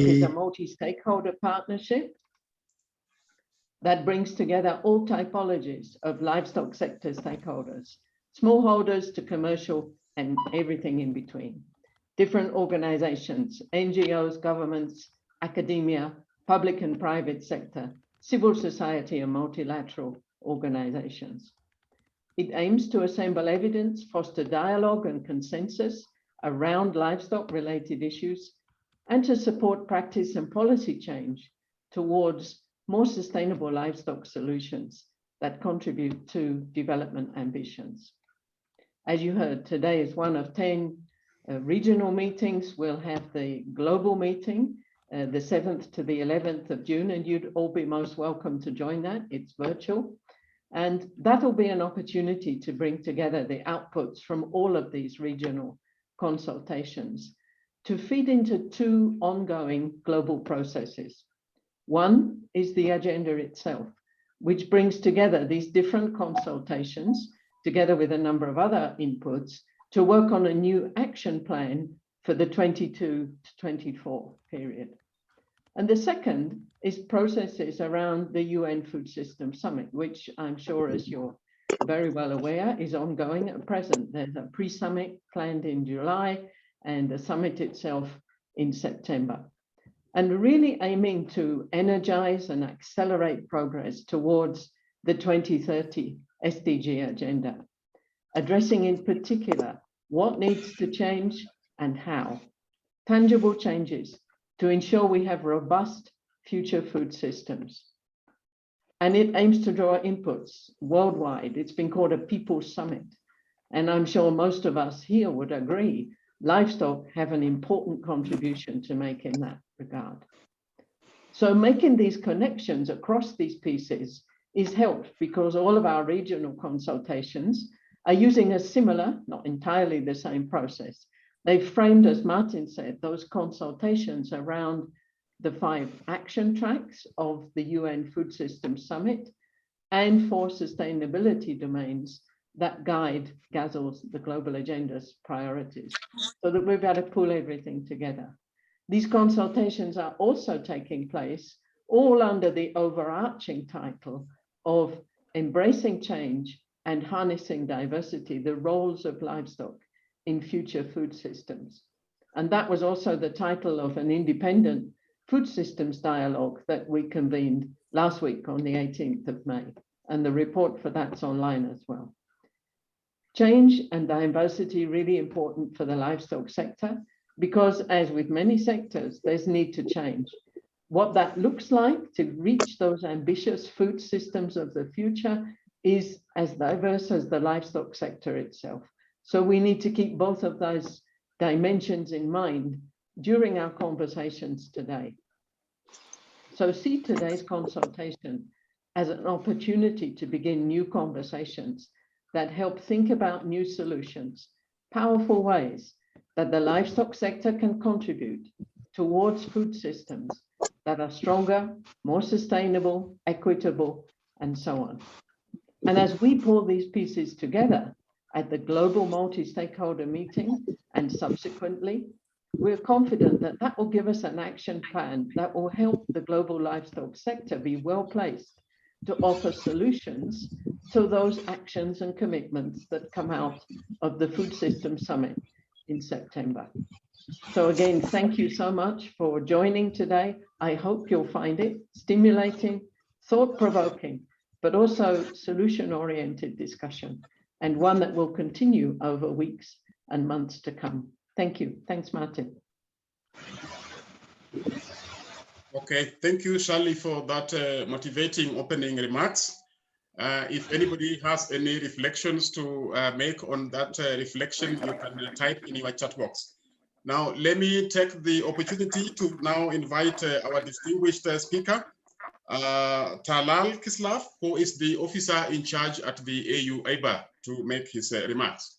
is a multi-stakeholder partnership that brings together all typologies of livestock sector stakeholders, smallholders to commercial and everything in between. Different organizations, NGOs, governments, academia, public and private sector, civil society and multilateral organizations. It aims to assemble evidence, foster dialogue and consensus around livestock-related issues, and to support practice and policy change towards more sustainable livestock solutions that contribute to development ambitions. As you heard, today is one of 10 regional meetings. We'll have the global meeting, the 7th to the 11th of June, and you'd all be most welcome to join that. It's virtual. And that'll be an opportunity to bring together the outputs from all of these regional consultations to feed into two ongoing global processes. One is the agenda itself, which brings together these different consultations together with a number of other inputs to work on a new action plan for the 22 to 24 period. And the second is processes around the UN Food System Summit, which I'm sure, as you're very well aware, is ongoing at present. There's a pre-summit planned in July and the summit itself in September. And really aiming to energize and accelerate progress towards the 2030 SDG agenda, addressing in particular what needs to change and how. Tangible changes to ensure we have robust future food systems. And it aims to draw inputs worldwide. It's been called a People's Summit. And I'm sure most of us here would agree, livestock have an important contribution to make in that regard. So making these connections across these pieces is helped because all of our regional consultations are using a similar, not entirely the same process. They've framed, as Martin said, those consultations around the 5 action tracks of the UN Food System Summit and 4 sustainability domains that guide GASL's, the global agenda's priorities, so that we've got to pull everything together. These consultations are also taking place all under the overarching title of Embracing Change and Harnessing Diversity, the roles of livestock in future food systems. And that was also the title of an independent food systems dialogue that we convened last week on the 18th of May. And the report for that's online as well. Change and diversity really important for the livestock sector because, as with many sectors, there's need to change. What that looks like to reach those ambitious food systems of the future is as diverse as the livestock sector itself. So we need to keep both of those dimensions in mind during our conversations today. So see today's consultation as an opportunity to begin new conversations that help think about new solutions, powerful ways that the livestock sector can contribute towards food systems that are stronger, more sustainable, equitable, and so on. And as we pull these pieces together at the global multi-stakeholder meeting and subsequently, we're confident that that will give us an action plan that will help the global livestock sector be well placed to offer solutions to those actions and commitments that come out of the Food System Summit in September. So again, thank you so much for joining today. I hope you'll find it stimulating, thought-provoking, but also solution-oriented discussion, and one that will continue over weeks and months to come. Thank you. Thanks, Martin. Okay, thank you, Shirley, for that motivating opening remarks. If anybody has any reflections to make on that reflection, you can type in your chat box. Now, let me take the opportunity to now invite our distinguished speaker, Talal Kislav, who is the officer in charge at the AU IBA, to make his remarks.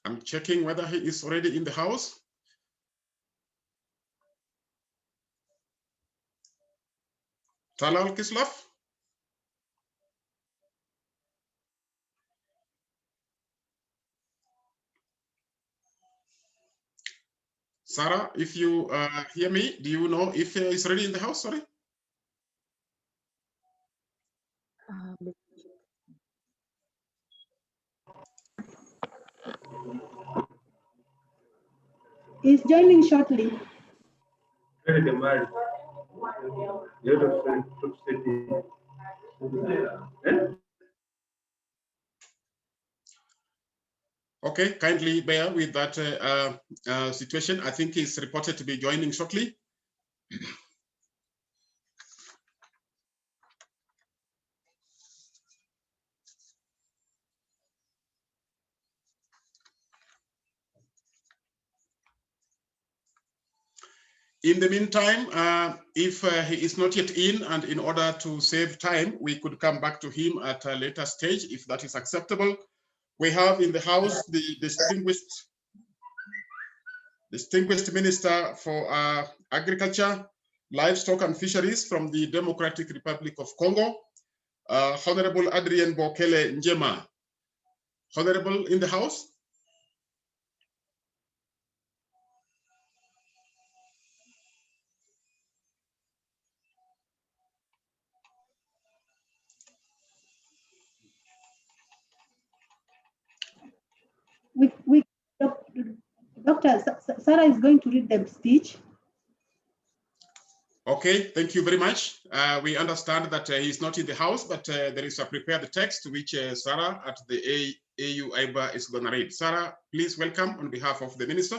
I'm checking whether he is already in the house. Talal Kislov? Sarah, if you hear me, do you know if it's ready in the house? Sorry. He's joining shortly. Okay, kindly bear with that situation. I think he's reported to be joining shortly. In the meantime, if he is not yet in, and in order to save time, we could come back to him at a later stage, if that is acceptable. We have in the house the distinguished Minister for Agriculture, Livestock and Fisheries from the Democratic Republic of Congo, Honorable Adrien Bokele Njema. Honorable in the house? Doctor, Sarah is going to read the speech. Okay, thank you very much. We understand that he's not in the house, but there is a prepared text which Sarah at the AU IBA is going to read. Sarah, please welcome on behalf of the minister.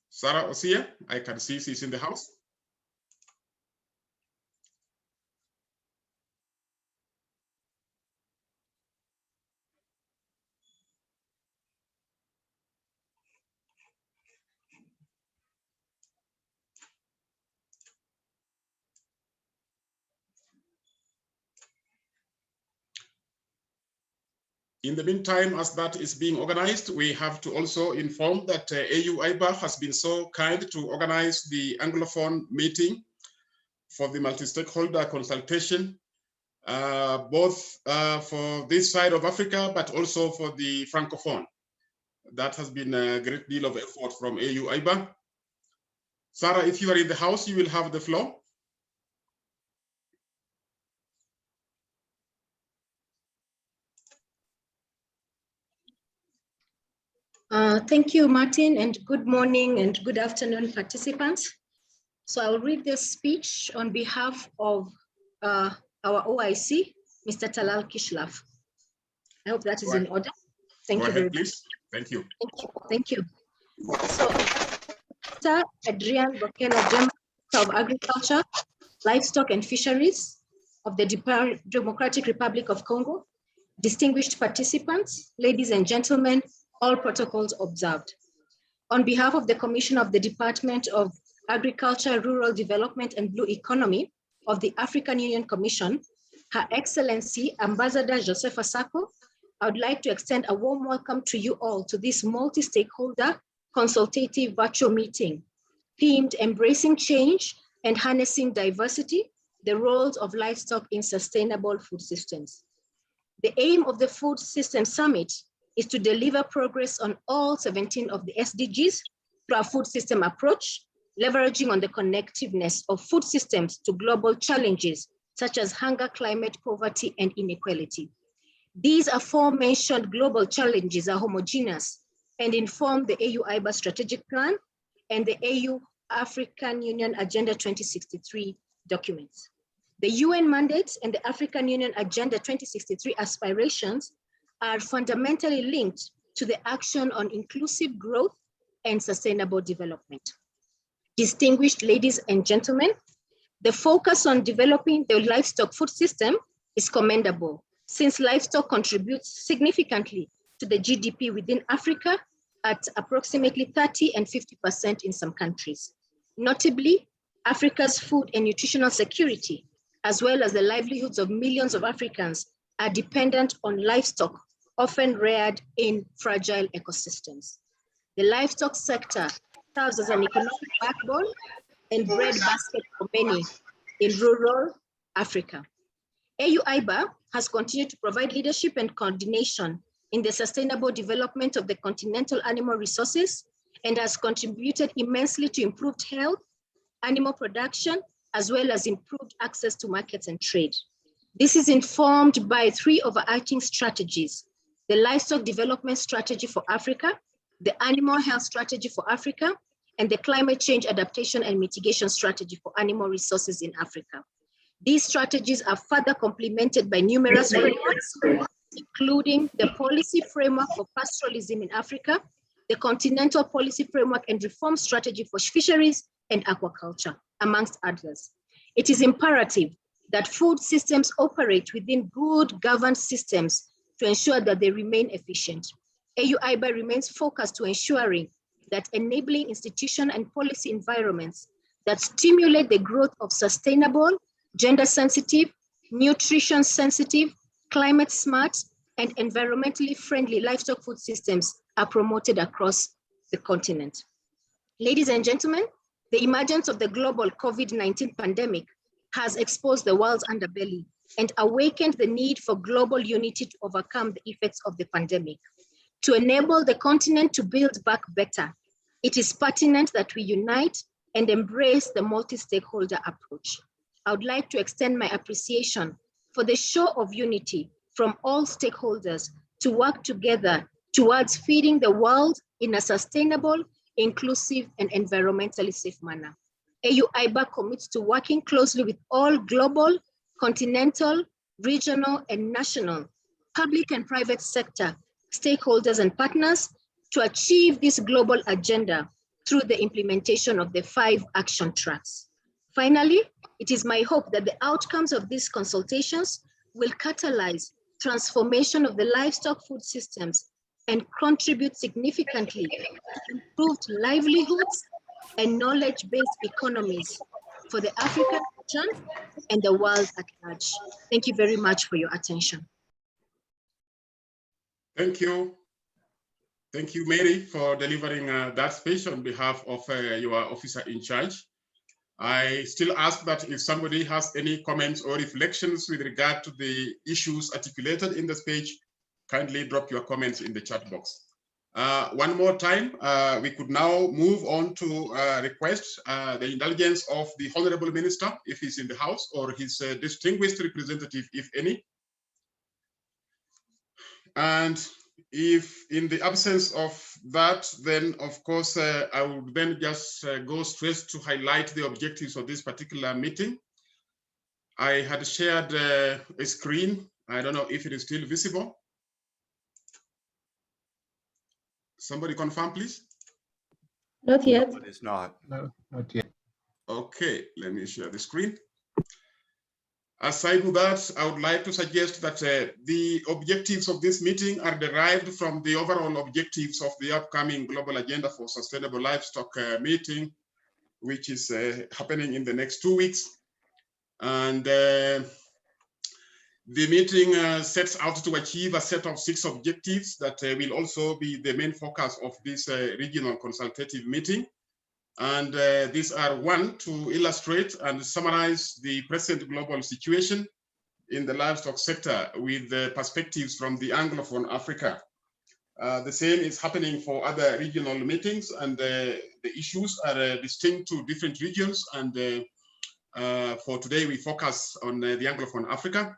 Sarah Osia, I can see she's in the house. In the meantime, as that is being organized, we have to also inform that AU IBA has been so kind to organize the Anglophone meeting for the multi-stakeholder consultation, both for this side of Africa, but also for the Francophone. That has been a great deal of effort from AU IBA. Sarah, if you are in the house, you will have the floor. Thank you, Martin, and good morning and good afternoon, participants. So I will read this speech on behalf of our OIC, Mr. Talal Kishlaf. I hope that is in order. Thank you very much. Thank you. Thank you. So, Mr. Adrien Bokele Njema of Agriculture, Livestock and Fisheries of the Democratic Republic of Congo, distinguished participants, ladies and gentlemen, all protocols observed. On behalf of the Commission of the Department of Agriculture, Rural Development and Blue Economy of the African Union Commission, Her Excellency Ambassador Joseph Asako, I would like to extend a warm welcome to you all to this multi-stakeholder consultative virtual meeting themed Embracing Change and Harnessing Diversity, the Roles of Livestock in Sustainable Food Systems. The aim of the Food System Summit is to deliver progress on all 17 of the SDGs through a food system approach, leveraging on the connectiveness of food systems to global challenges such as hunger, climate, poverty, and inequality. These aforementioned global challenges are homogeneous and inform the AU IBA strategic plan and the AU African Union Agenda 2063 documents. The UN mandates and the African Union Agenda 2063 aspirations are fundamentally linked to the action on inclusive growth and sustainable development. Distinguished ladies and gentlemen, the focus on developing the livestock food system is commendable, since livestock contributes significantly to the GDP within Africa at approximately 30 and 50% in some countries. Notably, Africa's food and nutritional security, as well as the livelihoods of millions of Africans, are dependent on livestock, often reared in fragile ecosystems. The livestock sector serves as an economic backbone and breadbasket for many in rural Africa. AU-IBA has continued to provide leadership and coordination in the sustainable development of the continental animal resources and has contributed immensely to improved health, animal production, as well as improved access to markets and trade. This is informed by three overarching strategies: the livestock development strategy for Africa, the animal health strategy for Africa, and the climate change adaptation and mitigation strategy for animal resources in Africa. These strategies are further complemented by numerous frameworks, including the policy framework for pastoralism in Africa, the continental policy framework and reform strategy for fisheries and aquaculture, amongst others. It is imperative that food systems operate within good governed systems to ensure that they remain efficient. AU-IBA remains focused to ensuring that enabling institution and policy environments that stimulate the growth of sustainable, gender-sensitive, nutrition-sensitive, climate-smart, and environmentally friendly livestock food systems are promoted across the continent. Ladies and gentlemen, the emergence of the global COVID-19 pandemic has exposed the world's underbelly and awakened the need for global unity to overcome the effects of the pandemic. To enable the continent to build back better, it is pertinent that we unite and embrace the multi-stakeholder approach. I would like to extend my appreciation for the show of unity from all stakeholders to work together towards feeding the world in a sustainable, inclusive, and environmentally safe manner. AU-IBA commits to working closely with all global, continental, regional, and national, public and private sector stakeholders and partners to achieve this global agenda through the implementation of the 5 action tracks. Finally, it is my hope that the outcomes of these consultations will catalyze transformation of the livestock food systems and contribute significantly to improved livelihoods and knowledge-based economies for the African region and the world at large. Thank you very much for your attention. Thank you. Thank you, Mary, for delivering that speech on behalf of your officer in charge. I still ask that if somebody has any comments or reflections with regard to the issues articulated in the speech, kindly drop your comments in the chat box. One more time, we could now move on to request the indulgence of the Honorable Minister, if he's in the House, or his distinguished representative, if any. And if in the absence of that, then of course, I would then just go straight to highlight the objectives of this particular meeting. I had shared a screen. I don't know if it is still visible. Somebody confirm, please. Not yet. But it's not. No, not yet. Okay, let me share the screen. Aside from that, I would like to suggest that the objectives of this meeting are derived from the overall objectives of the upcoming Global Agenda for Sustainable Livestock meeting, which is happening in the next 2 weeks. And the meeting sets out to achieve a set of 6 objectives that will also be the main focus of this regional consultative meeting. And these are: 1, to illustrate and summarize the present global situation in the livestock sector with the perspectives from the Anglophone Africa. The same is happening for other regional meetings, and the issues are distinct to different regions. And for today, we focus on the Anglophone Africa.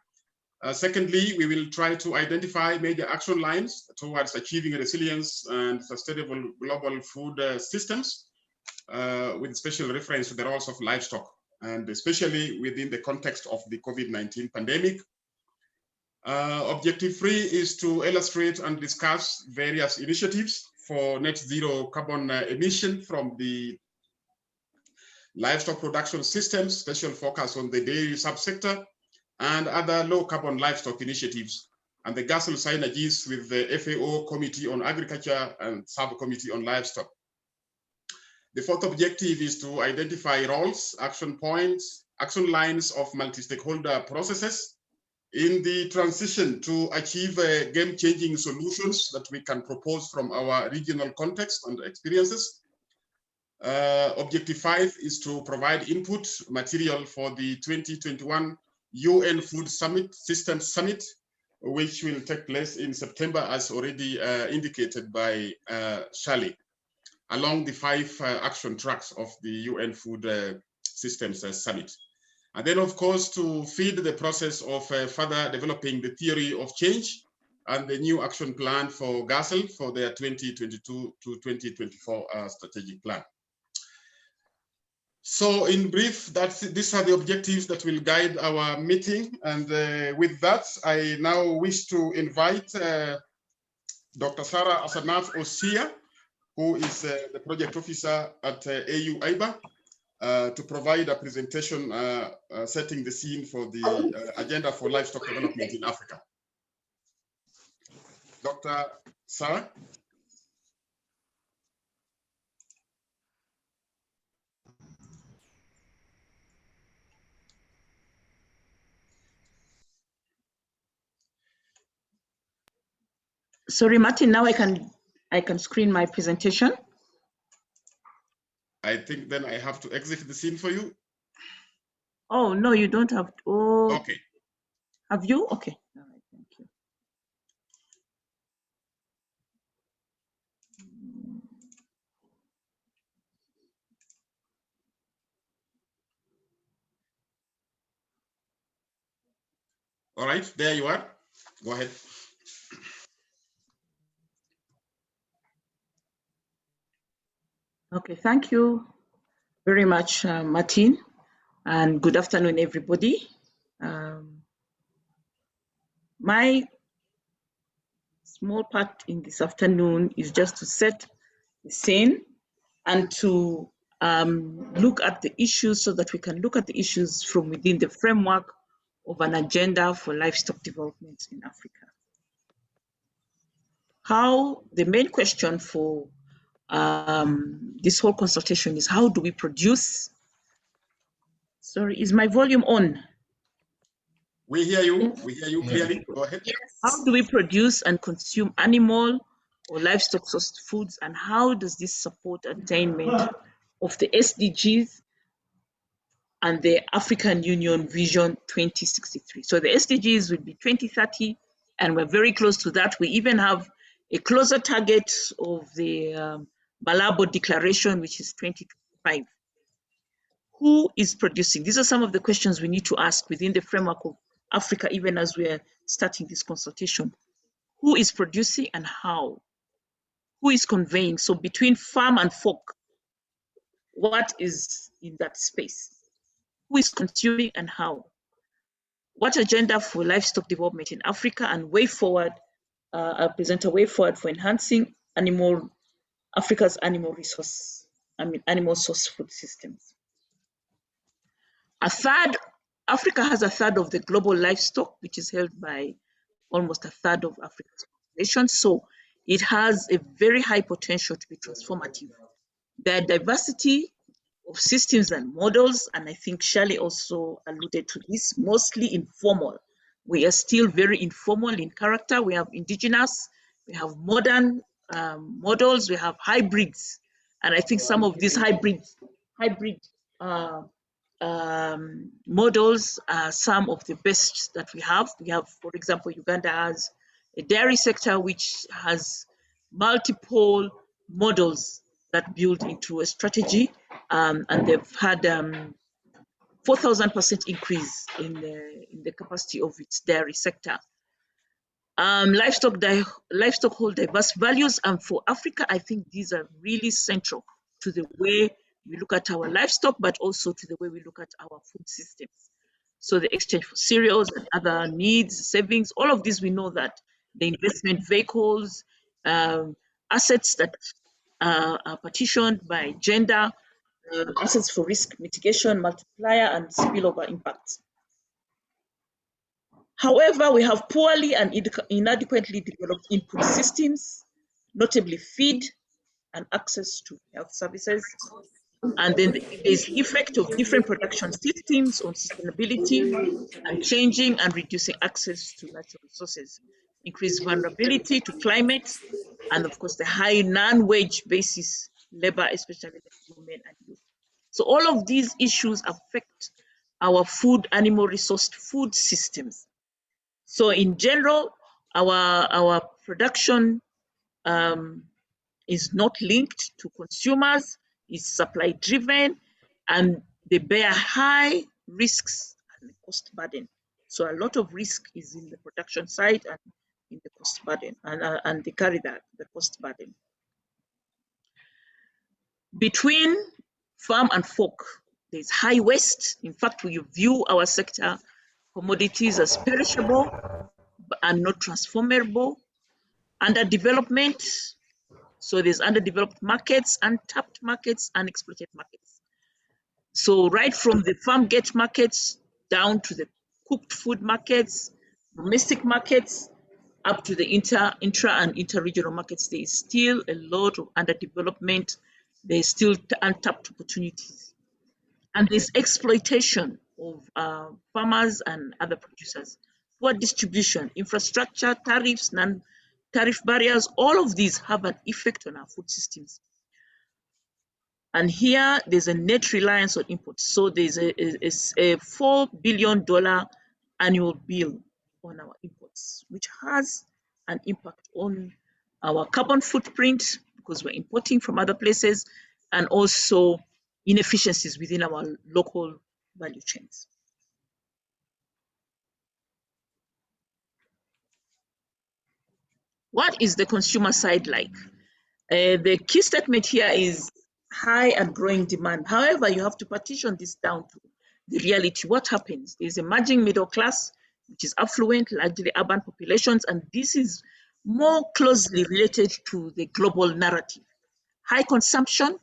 Secondly, we will try to identify major action lines towards achieving resilience and sustainable global food systems, with special reference to the roles of livestock, and especially within the context of the COVID-19 pandemic. Objective 3 is to illustrate and discuss various initiatives for net zero carbon emission from the livestock production systems, special focus on the dairy subsector, and other low carbon livestock initiatives. and the GASL synergies with the FAO Committee on Agriculture and Subcommittee on Livestock. The fourth objective is to identify roles, action points, action lines of multi-stakeholder processes in the transition to achieve game-changing solutions that we can propose from our regional context and experiences. Objective 5 is to provide input material for the 2021 UN Food Systems Summit, which will take place in September, as already indicated by Shali, along the 5 action tracks of the UN Food Systems Summit. And then, of course, to feed the process of further developing the theory of change and the new action plan for GASL for their 2022 to 2024 strategic plan. So in brief, these are the objectives that will guide our meeting. And with that, I now wish to invite Dr. Sarah Asanaf Osia, who is the project officer at AU IBA, to provide a presentation setting the scene for the agenda for livestock development in Africa. Dr. Sarah? Sorry, Martin, now I can screen my presentation. I think then I have to exit the scene for you. Oh, no, you don't have to. Oh, okay. Have you? Okay. All right, thank you. All right, there you are. Go ahead. Okay, thank you very much, Martin, and good afternoon, everybody. My small part in this afternoon is just to set the scene and to look at the issues so that we can look at the issues from within the framework of an agenda for livestock development in Africa. The main question for this whole consultation is, how do we produce? Sorry, is my volume on? We hear you. We hear you clearly. Go ahead. Yes. How do we produce and consume animal or livestock sourced foods, and how does this support attainment of the SDGs and the African Union Vision 2063? So the SDGs will be 2030, and we're very close to that. We even have a closer target of the Malabo Declaration, which is 2025. Who is producing? These are some of the questions we need to ask within the framework of Africa, even as we are starting this consultation. Who is producing and how? Who is conveying? So between farm and fork, what is in that space? Who is consuming and how? What agenda for livestock development in Africa and way forward, I'll present a way forward for enhancing Africa's animal source food systems. Africa has a third of the global livestock, which is held by almost a third of Africa's population. So it has a very high potential to be transformative. There are diversity of systems and models, and I think Shirley also alluded to this, mostly informal. We are still very informal in character. We have indigenous, we have modern models, we have hybrids, and I think some of these hybrid models are some of the best that we have. We have, for example, Uganda has a dairy sector which has multiple models that build into a strategy, and they've had 4,000% increase in the capacity of its dairy sector. Livestock hold diverse values, and for Africa, I think these are really central to the way we look at our livestock, but also to the way we look at our food systems. So the exchange for cereals and other needs, savings, all of these, we know that the investment vehicles, assets that are partitioned by gender, assets for risk mitigation, multiplier, and spillover impacts. However, we have poorly and inadequately developed input systems, notably feed and access to health services. And then there's the effect of different production systems on sustainability and changing and reducing access to natural resources, increased vulnerability to climate, and of course the high non-wage basis labor, especially women and youth. So all of these issues affect our animal resource food systems. So in general, our production is not linked to consumers, is supply driven, and they bear high risks and cost burden. So a lot of risk is in the production side and in the cost burden, and they carry the cost burden. Between farm and fork, there's high waste. In fact, we view our sector commodities as perishable and not transformable. Underdevelopment, so there's underdeveloped markets, untapped markets, unexploited markets. So right from the farm gate markets down to the cooked food markets, domestic markets, up to the intra and inter-regional markets, there is still a lot of underdevelopment. There's still untapped opportunities. And there's exploitation of farmers and other producers. Poor distribution, infrastructure, tariffs, non-tariff barriers, all of these have an effect on our food systems. And here there's a net reliance on imports. So there's a $4 billion annual bill on our imports, which has an impact on our carbon footprint because we're importing from other places, and also inefficiencies within our local value chains. What is the consumer side like? The key statement here is high and growing demand. However, you have to partition this down to the reality. What happens? There's emerging middle class, which is affluent, largely urban populations, and this is more closely related to the global narrative. High consumption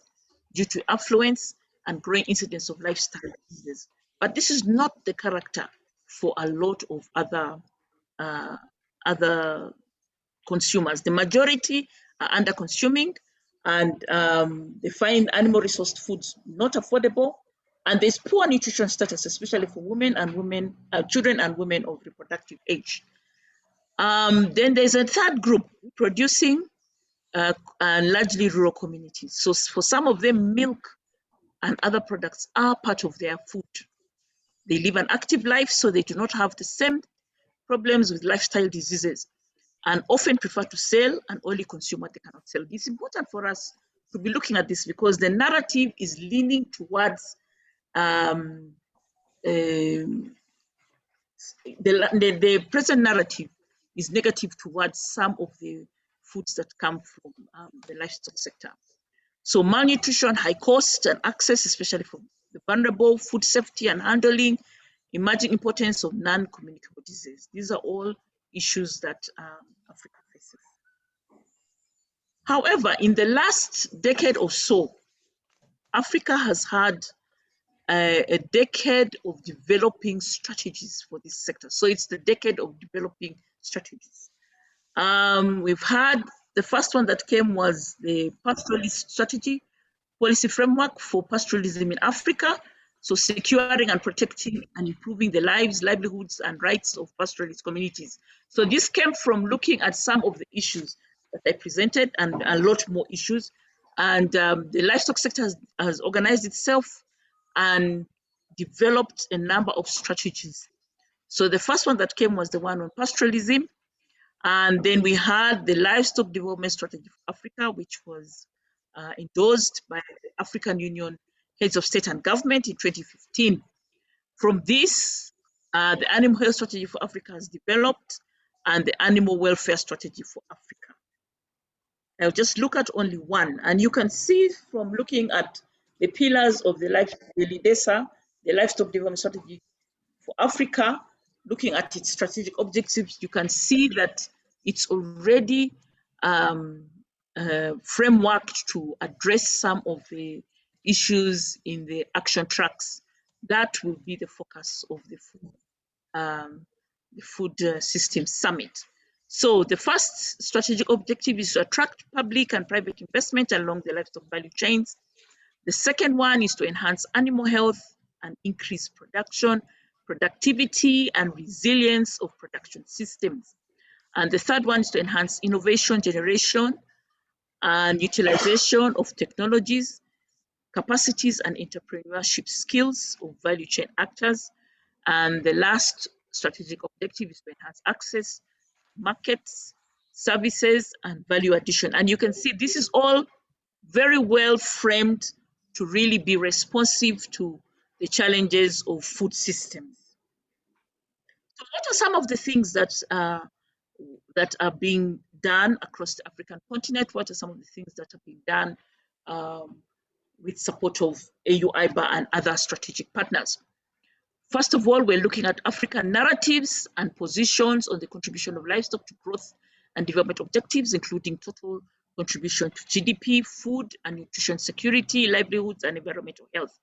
due to affluence and growing incidence of lifestyle diseases. But this is not the character for a lot of other consumers. The majority are under consuming, and they find animal resource foods not affordable, and there's poor nutrition status, especially for women and children and women of reproductive age. Then there's a third group producing and largely rural communities. So for some of them, milk and other products are part of their food. They live an active life, so they do not have the same problems with lifestyle diseases, and often prefer to sell and only consume what they cannot sell. It's important for us to be looking at this because the narrative is leaning towards the present narrative is negative towards some of the foods that come from the livestock sector. So malnutrition, high cost and access, especially for the vulnerable, food safety and handling, emerging importance of non-communicable disease. These are all issues that Africa faces. However, in the last decade or so, Africa has had a decade of developing strategies for this sector. So it's the decade of developing strategies. We've had the first one that came was the pastoralist strategy policy framework for pastoralism in Africa. So securing and protecting and improving the lives, livelihoods, and rights of pastoralist communities. So this came from looking at some of the issues that I presented and a lot more issues. And the livestock sector has organized itself and developed a number of strategies. So the first one that came was the one on pastoralism. And then we had the Livestock Development Strategy for Africa, which was endorsed by the African Union Heads of State and Government in 2015. From this, the Animal Health Strategy for Africa has developed, and the Animal Welfare Strategy for Africa. I'll just look at only one, and you can see from looking at the pillars of the LIDESA, the Livestock Development Strategy for Africa, looking at its strategic objectives, you can see that it's already frameworked to address some of the issues in the action tracks. That will be the focus of the Food Systems Summit. So the first strategic objective is to attract public and private investment along the livestock value chains. The second one is to enhance animal health and increase production, productivity, and resilience of production systems. And the third one is to enhance innovation generation and utilization of technologies, capacities, and entrepreneurship skills of value chain actors. And the last strategic objective is to enhance access, markets, services, and value addition. And you can see this is all very well framed to really be responsive to the challenges of food systems. So what are some of the things that are being done across the African continent? What are some of the things that are being done with support of AU-IBA and other strategic partners? First of all, we're looking at African narratives and positions on the contribution of livestock to growth and development objectives, including total contribution to GDP, food and nutrition security, livelihoods, and environmental health.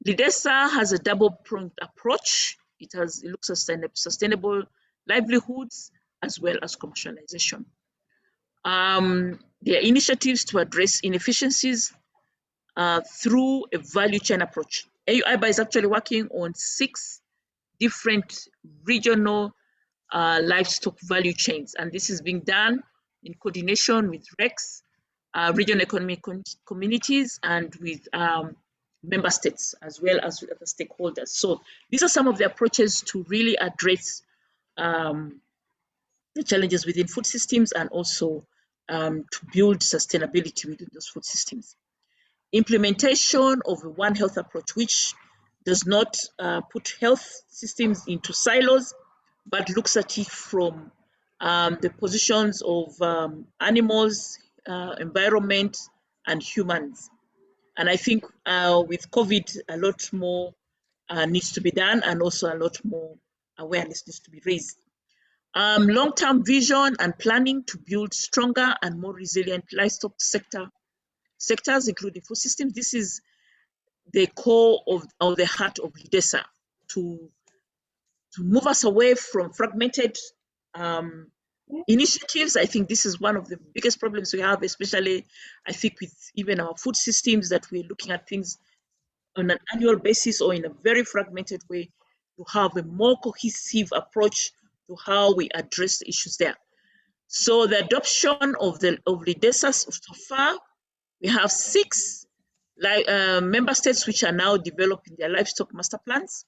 LIDESA has a double-pronged approach. It looks at sustainable livelihoods as well as commercialization. There are initiatives to address inefficiencies through a value chain approach. AU-IBA is actually working on 6 different regional livestock value chains, and this is being done in coordination with REX, regional economic communities, and with member states, as well as with other stakeholders. So these are some of the approaches to really address the challenges within food systems and also to build sustainability within those food systems. Implementation of a One Health approach, which does not put health systems into silos, but looks at it from the positions of animals, environment, and humans. And I think with COVID, a lot more needs to be done, and also a lot more awareness needs to be raised. Long-term vision and planning to build stronger and more resilient livestock sectors, including food systems. This is the core of the heart of LIDESA, to move us away from fragmented initiatives. I think this is one of the biggest problems we have, especially I think with even our food systems, that we're looking at things on an annual basis or in a very fragmented way, to have a more cohesive approach to how we address the issues there. So the adoption of LIDESA so far, we have 6 member states which are now developing their livestock master plans.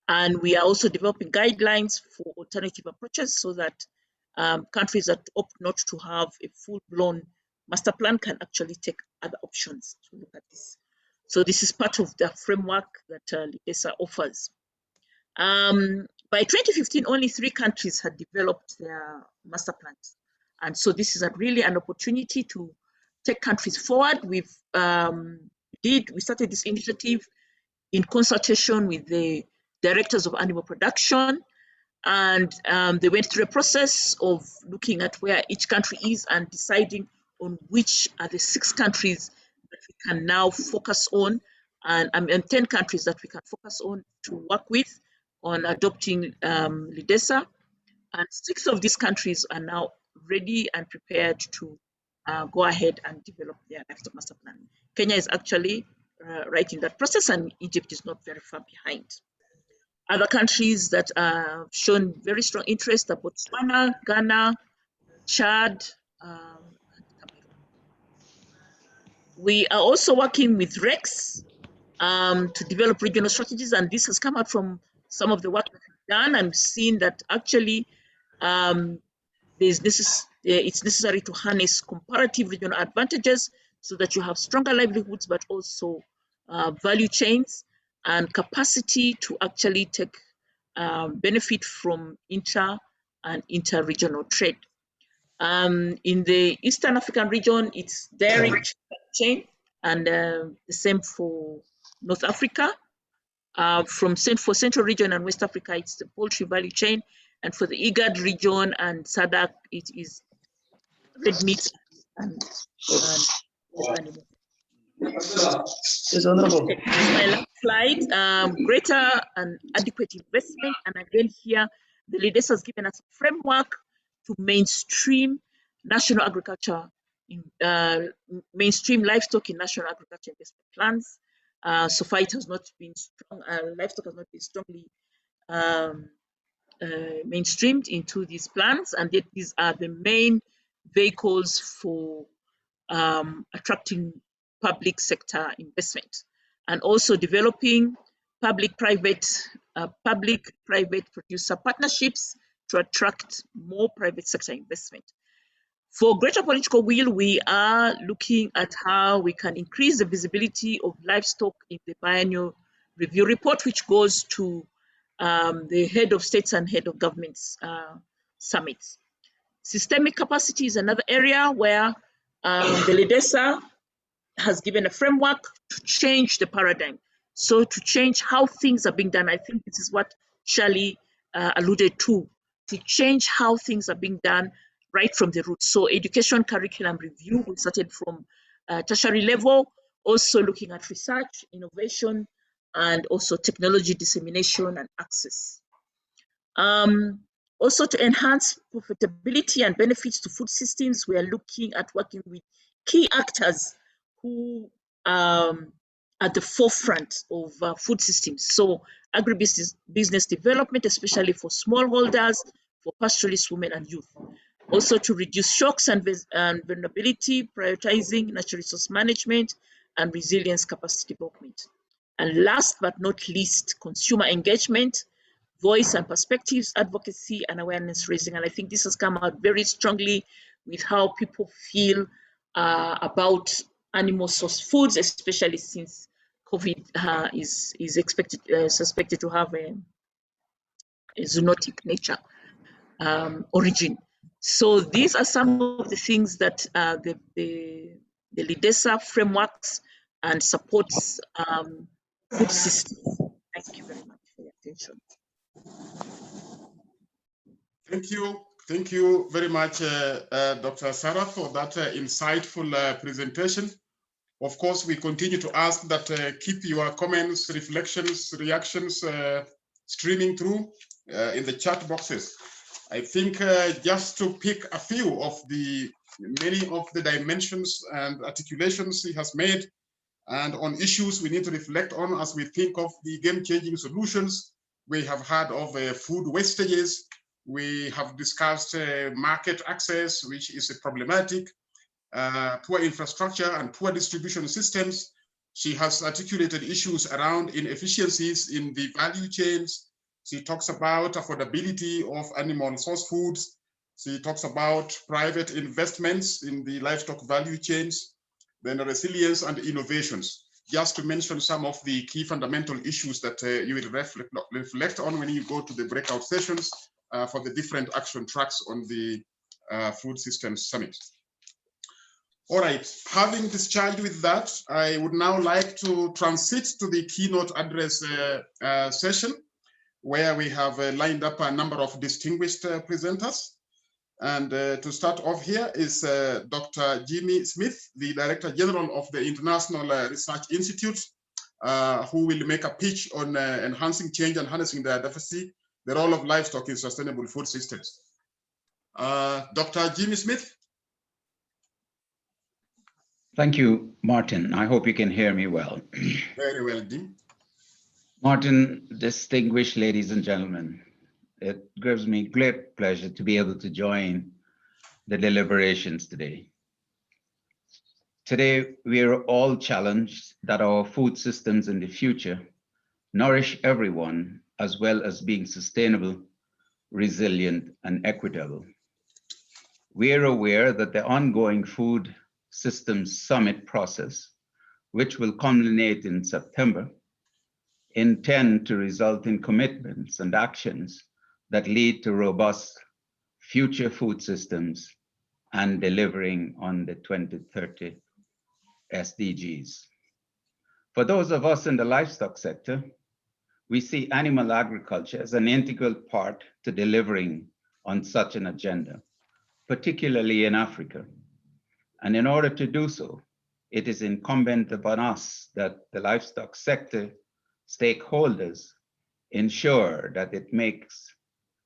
And we are also developing guidelines for alternative approaches so that countries that opt not to have a full-blown master plan can actually take other options to look at this. So this is part of the framework that LIDESA offers. By 2015, only 3 countries had developed their master plans. And so this is really an opportunity to take countries forward. We started this initiative in consultation with the directors of animal production, and they went through a process of looking at where each country is and deciding on which are the 6 countries that we can now focus on, and 10 countries that we can focus on to work with on adopting LIDESA. And 6 of these countries are now ready and prepared to go ahead and develop their livestock master plan. Kenya is actually right in that process, and Egypt is not very far behind. Other countries that have shown very strong interest are Botswana, Ghana, Chad, and Cameroon. We are also working with REX to develop regional strategies, and this has come out from some of the work that we've done, and seen that actually it's necessary to harness comparative regional advantages so that you have stronger livelihoods, but also value chains and capacity to actually take benefit from inter and inter-regional trade. In the Eastern African region, it's dairy chain, and the same for North Africa. For Central region and West Africa, it's the poultry value chain. And for the IGAD region and SADC, it is red meat and animal. Yes, Honorable. My last slide, greater and adequate investment. And again here, the leaders has given us a framework to mainstream national agriculture, mainstream livestock in national agriculture investment plans. So far, it has not been strong. Livestock has not been strongly mainstreamed into these plans, and yet these are the main vehicles for attracting public sector investment, and also developing public-private producer partnerships to attract more private sector investment. For greater political will, we are looking at how we can increase the visibility of livestock in the biennial review report, which goes to the head of states and head of governments summits. Systemic capacity is another area where the LIDESA has given a framework to change the paradigm. So to change how things are being done, I think this is what Shirley alluded to change how things are being done right from the root. So education curriculum review, we started from tertiary level, also looking at research, innovation, and also technology dissemination and access. Also to enhance profitability and benefits to food systems, we are looking at working with key actors who are at the forefront of food systems. So agribusiness development, especially for smallholders, for pastoralists, women and youth. Also to reduce shocks and vulnerability, prioritizing natural resource management and resilience capacity development. And last but not least, consumer engagement, voice and perspectives, advocacy and awareness raising. And I think this has come out very strongly with how people feel about animal source foods, especially since COVID is suspected to have a zoonotic nature origin. So these are some of the things that the LIDESA frameworks and supports food systems. Thank you very much for your attention. Thank you very much, Dr. Sarah, for that insightful presentation. Of course, we continue to ask that keep your comments, reflections, reactions streaming through in the chat boxes. I think just to pick a few of the many of the dimensions and articulations he has made, and on issues we need to reflect on as we think of the game-changing solutions we have had of food wastages. We have discussed market access, which is problematic, poor infrastructure and poor distribution systems. She has articulated issues around inefficiencies in the value chains. She talks about affordability of animal source foods. She talks about private investments in the livestock value chains, then resilience and innovations, just to mention some of the key fundamental issues that you will reflect on when you go to the breakout sessions for the different action tracks on the Food Systems Summit. All right, having discharged with that, I would now like to transit to the keynote address session, where we have lined up a number of distinguished presenters. And to start off here is Dr. Jimmy Smith, the Director General of the International Research Institute, who will make a pitch on enhancing change and harnessing biodiversity, the role of livestock in sustainable food systems. Dr. Jimmy Smith. Thank you, Martin. I hope you can hear me well. Very well, Jim. Martin, distinguished ladies and gentlemen, it gives me great pleasure to be able to join the deliberations today. Today, we are all challenged that our food systems in the future nourish everyone, as well as being sustainable, resilient, and equitable. We are aware that the ongoing Food Systems Summit process, which will culminate in September, intend to result in commitments and actions that lead to robust future food systems and delivering on the 2030 SDGs. For those of us in the livestock sector, we see animal agriculture as an integral part to delivering on such an agenda, particularly in Africa. And in order to do so, it is incumbent upon us that the livestock sector stakeholders ensure that it makes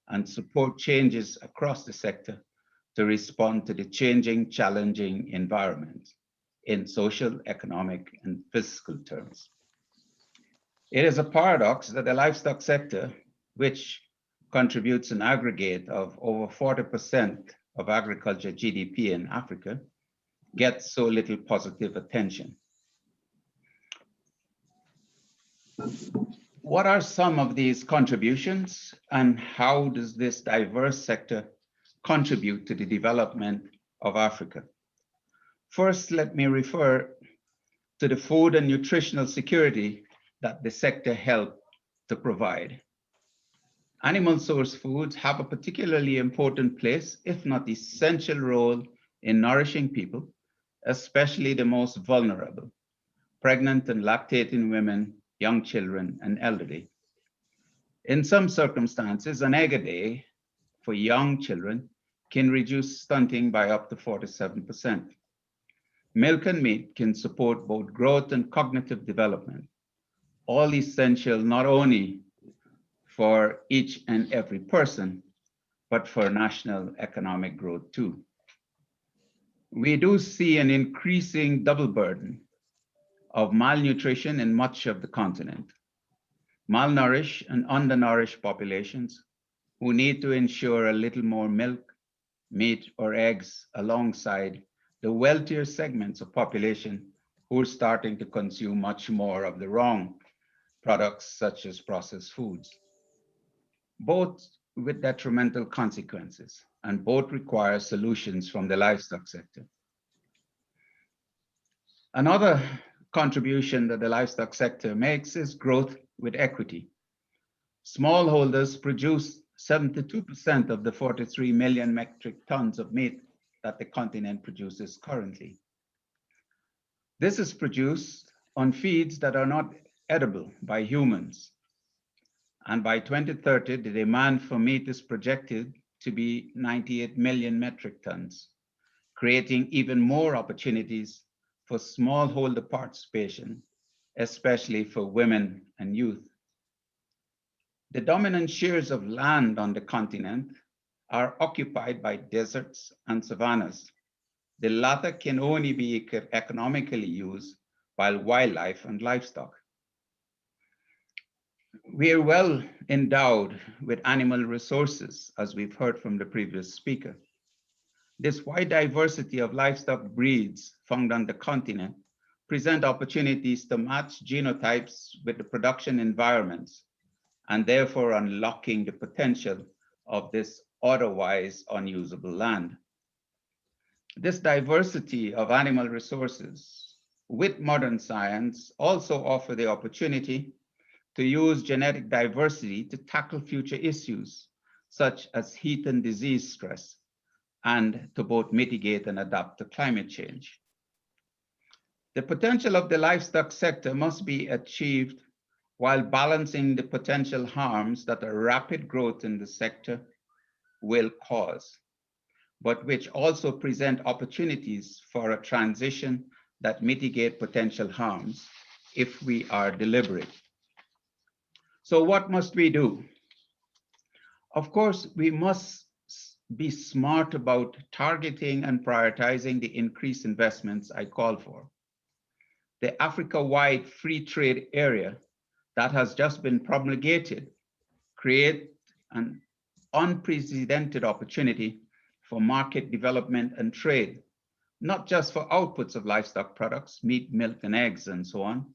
and support changes across the sector to respond to the changing, challenging environment in social, economic, and physical terms. It is a paradox that the livestock sector, which contributes an aggregate of over 40% of agriculture GDP in Africa, gets so little positive attention. What are some of these contributions, and how does this diverse sector contribute to the development of Africa? First, let me refer to the food and nutritional security that the sector helped to provide. Animal source foods have a particularly important place, if not essential role, in nourishing people, especially the most vulnerable, pregnant and lactating women, young children, and elderly. In some circumstances, an egg a day for young children can reduce stunting by up to 47%. Milk and meat can support both growth and cognitive development, all essential not only for each and every person, but for national economic growth too. We do see an increasing double burden of malnutrition in much of the continent. Malnourished and undernourished populations who need to ensure a little more milk, meat, or eggs alongside the wealthier segments of population who are starting to consume much more of the wrong products such as processed foods, both with detrimental consequences, and both require solutions from the livestock sector. Another contribution that the livestock sector makes is growth with equity. Smallholders produce 72% of the 43 million metric tons of meat that the continent produces currently. This is produced on feeds that are not edible by humans. And by 2030, the demand for meat is projected to be 98 million metric tons, creating even more opportunities for smallholder participation, especially for women and youth. The dominant shares of land on the continent are occupied by deserts and savannas. The latter can only be economically used by wildlife and livestock. We are well endowed with animal resources, as we've heard from the previous speaker. This wide diversity of livestock breeds found on the continent present opportunities to match genotypes with the production environments, and therefore unlocking the potential of this otherwise unusable land. This diversity of animal resources with modern science also offer the opportunity to use genetic diversity to tackle future issues such as heat and disease stress, and to both mitigate and adapt to climate change. The potential of the livestock sector must be achieved while balancing the potential harms that a rapid growth in the sector will cause, but which also present opportunities for a transition that mitigate potential harms if we are deliberate. So what must we do? Of course, we must be smart about targeting and prioritizing the increased investments I call for. The Africa-wide free trade area that has just been promulgated create an unprecedented opportunity for market development and trade, not just for outputs of livestock products, meat, milk, and eggs, and so on,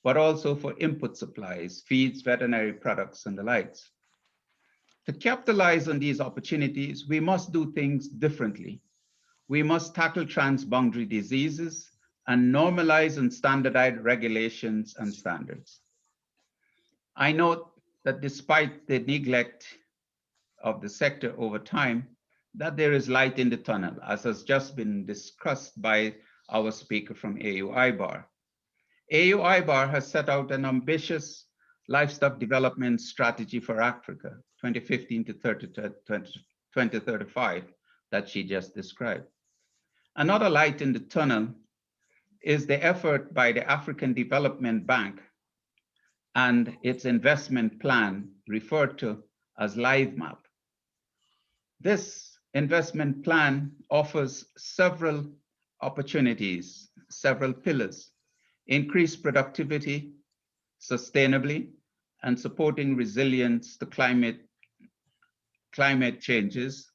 but also for input supplies, feeds, veterinary products, and the likes. To capitalize on these opportunities, we must do things differently. We must tackle transboundary diseases and normalize and standardize regulations and standards. I note that despite the neglect of the sector over time, that there is light in the tunnel, as has just been discussed by our speaker from AU-IBAR. AU-IBAR has set out an ambitious livestock development strategy for Africa, 2015 to 2035, that she just described. Another light in the tunnel is the effort by the African Development Bank and its investment plan referred to as LiveMap, This investment plan offers several opportunities, several pillars: increased productivity sustainably and supporting resilience to climate changes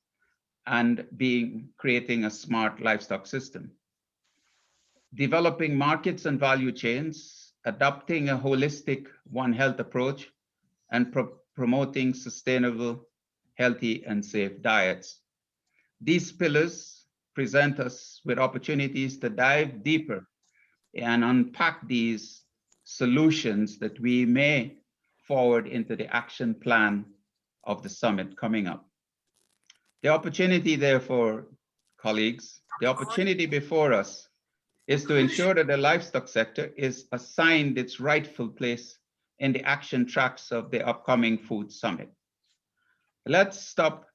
and creating a smart livestock system. Developing markets and value chains, adopting a holistic One Health approach, and promoting sustainable, healthy, and safe diets. These pillars present us with opportunities to dive deeper and unpack these solutions that we may forward into the action plan of the summit coming up. The opportunity, therefore, colleagues, the opportunity before us is to ensure that the livestock sector is assigned its rightful place in the action tracks of the upcoming food summit. Let's stop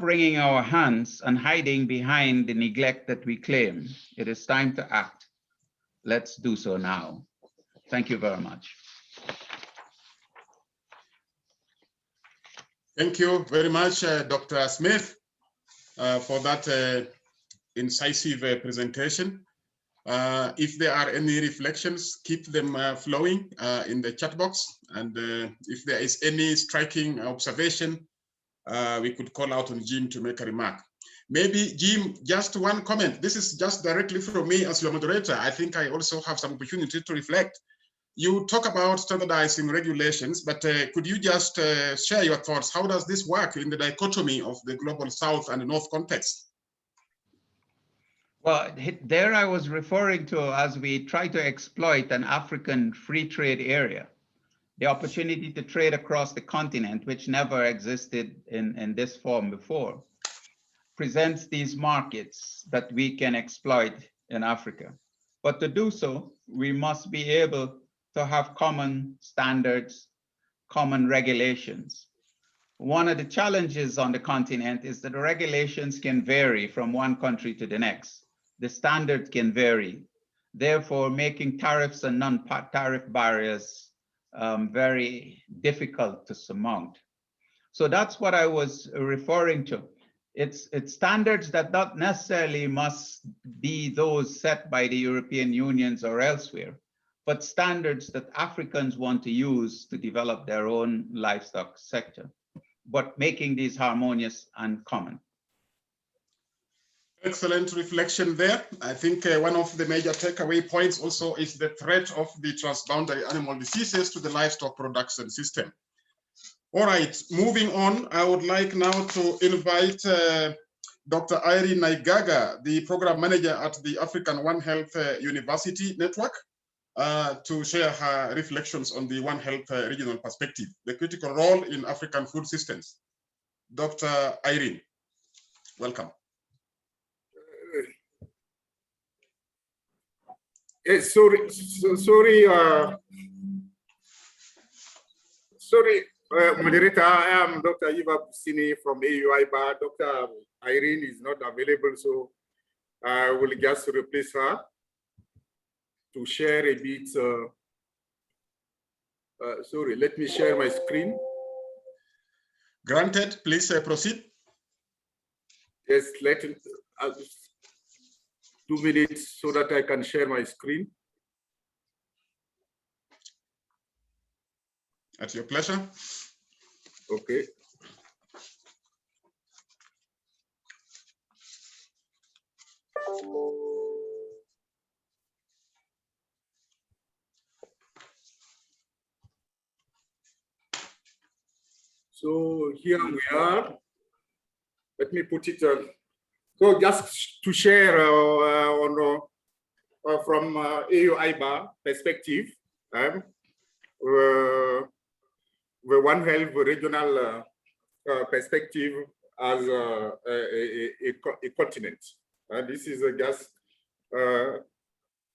wringing our hands and hiding behind the neglect that we claim. It is time to act. Let's do so now. Thank you very much. Thank you very much, Dr. Smith, for that incisive presentation. If there are any reflections, keep them flowing in the chat box. And if there is any striking observation, we could call out on Jim to make a remark. Maybe, Jim, just one comment. This is just directly from me as your moderator. I think I also have some opportunity to reflect. You talk about standardizing regulations, but could you just share your thoughts? How does this work in the dichotomy of the global South and the North context? Well, there I was referring to as we try to exploit an African free trade area, the opportunity to trade across the continent, which never existed in this form before, presents these markets that we can exploit in Africa. But to do so, we must be able to have common standards, common regulations. One of the challenges on the continent is that the regulations can vary from one country to the next. The standards can vary, therefore making tariffs and non-tariff barriers very difficult to surmount. So that's what I was referring to. It's standards that not necessarily must be those set by the European Unions or elsewhere, but standards that Africans want to use to develop their own livestock sector, but making these harmonious and common. Excellent reflection there. I think one of the major takeaway points also is the threat of the transboundary animal diseases to the livestock production system. All right, moving on, I would like now to invite Dr. Irene Naigaga, the program manager at the African One Health University Network, to share her reflections on the One Health regional perspective, the critical role in African food systems. Dr. Irene, welcome. Sorry, moderator. I am Dr. Eva Busini from AUIBA. Dr. Irene is not available, so I will just replace her to share a bit. Sorry, let me share my screen. Granted, please proceed. Yes, let it. 2 minutes so that I can share my screen. At your pleasure. Okay. So here we are. Let me put it. So just to share from AUIBA perspective, the One Health regional perspective as a continent. This is just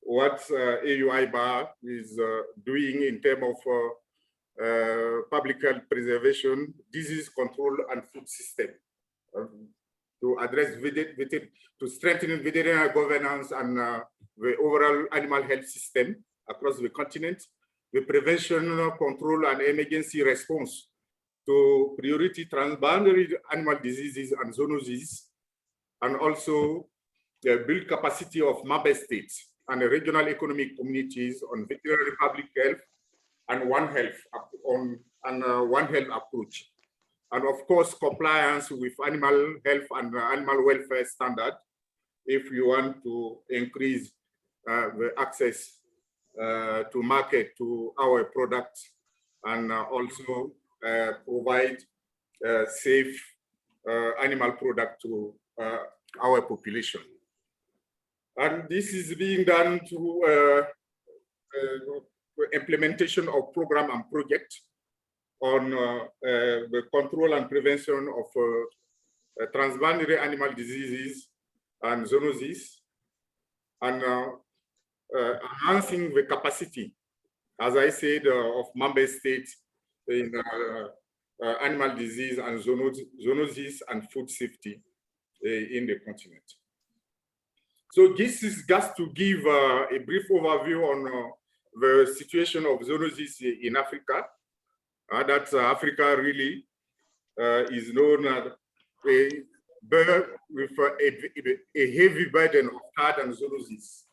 what AUIBA is doing in terms of public health preservation, disease control, and food system. To address, to strengthen veterinary governance and the overall animal health system across the continent, the prevention, control, and emergency response to priority transboundary animal diseases and zoonoses, and also build capacity of member states and regional economic communities on veterinary public health and One Health approach. And of course, compliance with animal health and animal welfare standard if you want to increase the access to market to our products, and also provide safe animal product to our population. And this is being done through implementation of program and project on the control and prevention of transboundary animal diseases and zoonoses, and enhancing the capacity, as I said, of member states in animal disease and zoonosis and food safety in the continent. So this is just to give a brief overview on the situation of zoonosis in Africa. That Africa really is known as with a heavy burden of TARD and zoonoses.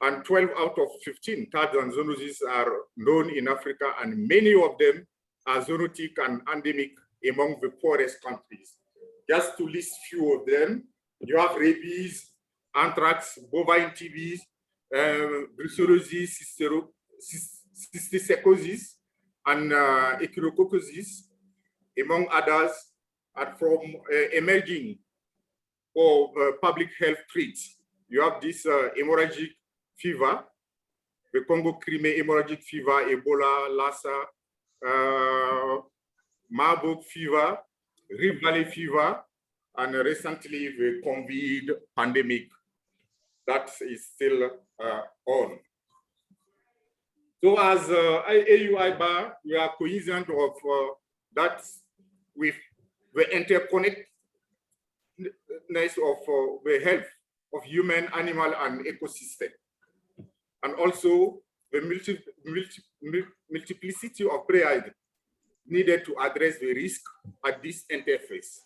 And 12 out of 15 TARD and zoonoses are known in Africa, and many of them are zoonotic and endemic among the poorest countries. Just to list few of them, you have rabies, anthrax, bovine TB, brucellosis, cysticercosis, and echinococcosis, among others, and from emerging or public health threats. You have this hemorrhagic fever, the Congo Crimea hemorrhagic fever, Ebola, Lassa, Marburg fever, Rift Valley fever, and recently the COVID pandemic that is still on. So as AUIBA, we are cognizant of that with the interconnectedness of the health of human, animal, and ecosystem, and also the multiplicity of players needed to address the risk at this interface,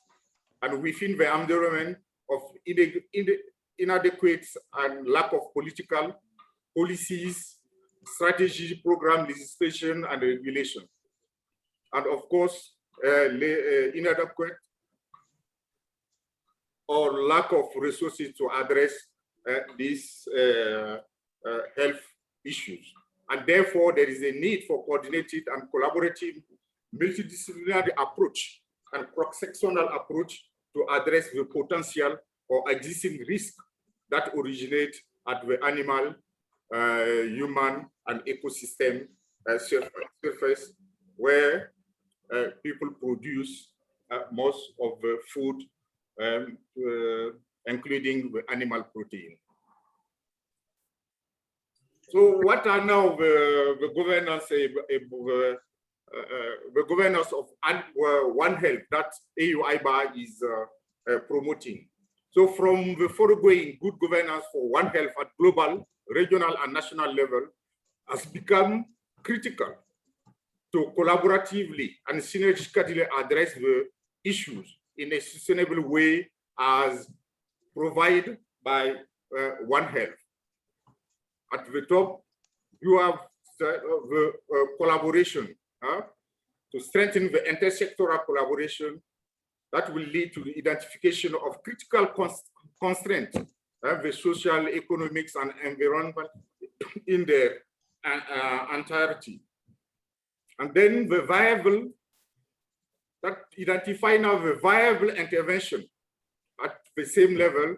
and within the environment of inadequate and lack of political policies, strategy, program, legislation, and regulation. And of course, inadequate or lack of resources to address these health issues. And therefore, there is a need for coordinated and collaborative multidisciplinary approach and cross-sectional approach to address the potential or existing risk that originate at the animal, human, and ecosystem surface, where people produce most of the food, including the animal protein. So what are now the governance, the governance of One Health that AUIBA is promoting? So from the foregoing, good governance for One Health at global, regional, and national level has become critical to collaboratively and synergistically address the issues in a sustainable way as provided by One Health. At the top, you have the collaboration to strengthen the intersectoral collaboration that will lead to the identification of critical constraints, the social, economics, and environment in their entirety. And then the viable, that identify now the viable intervention at the same level,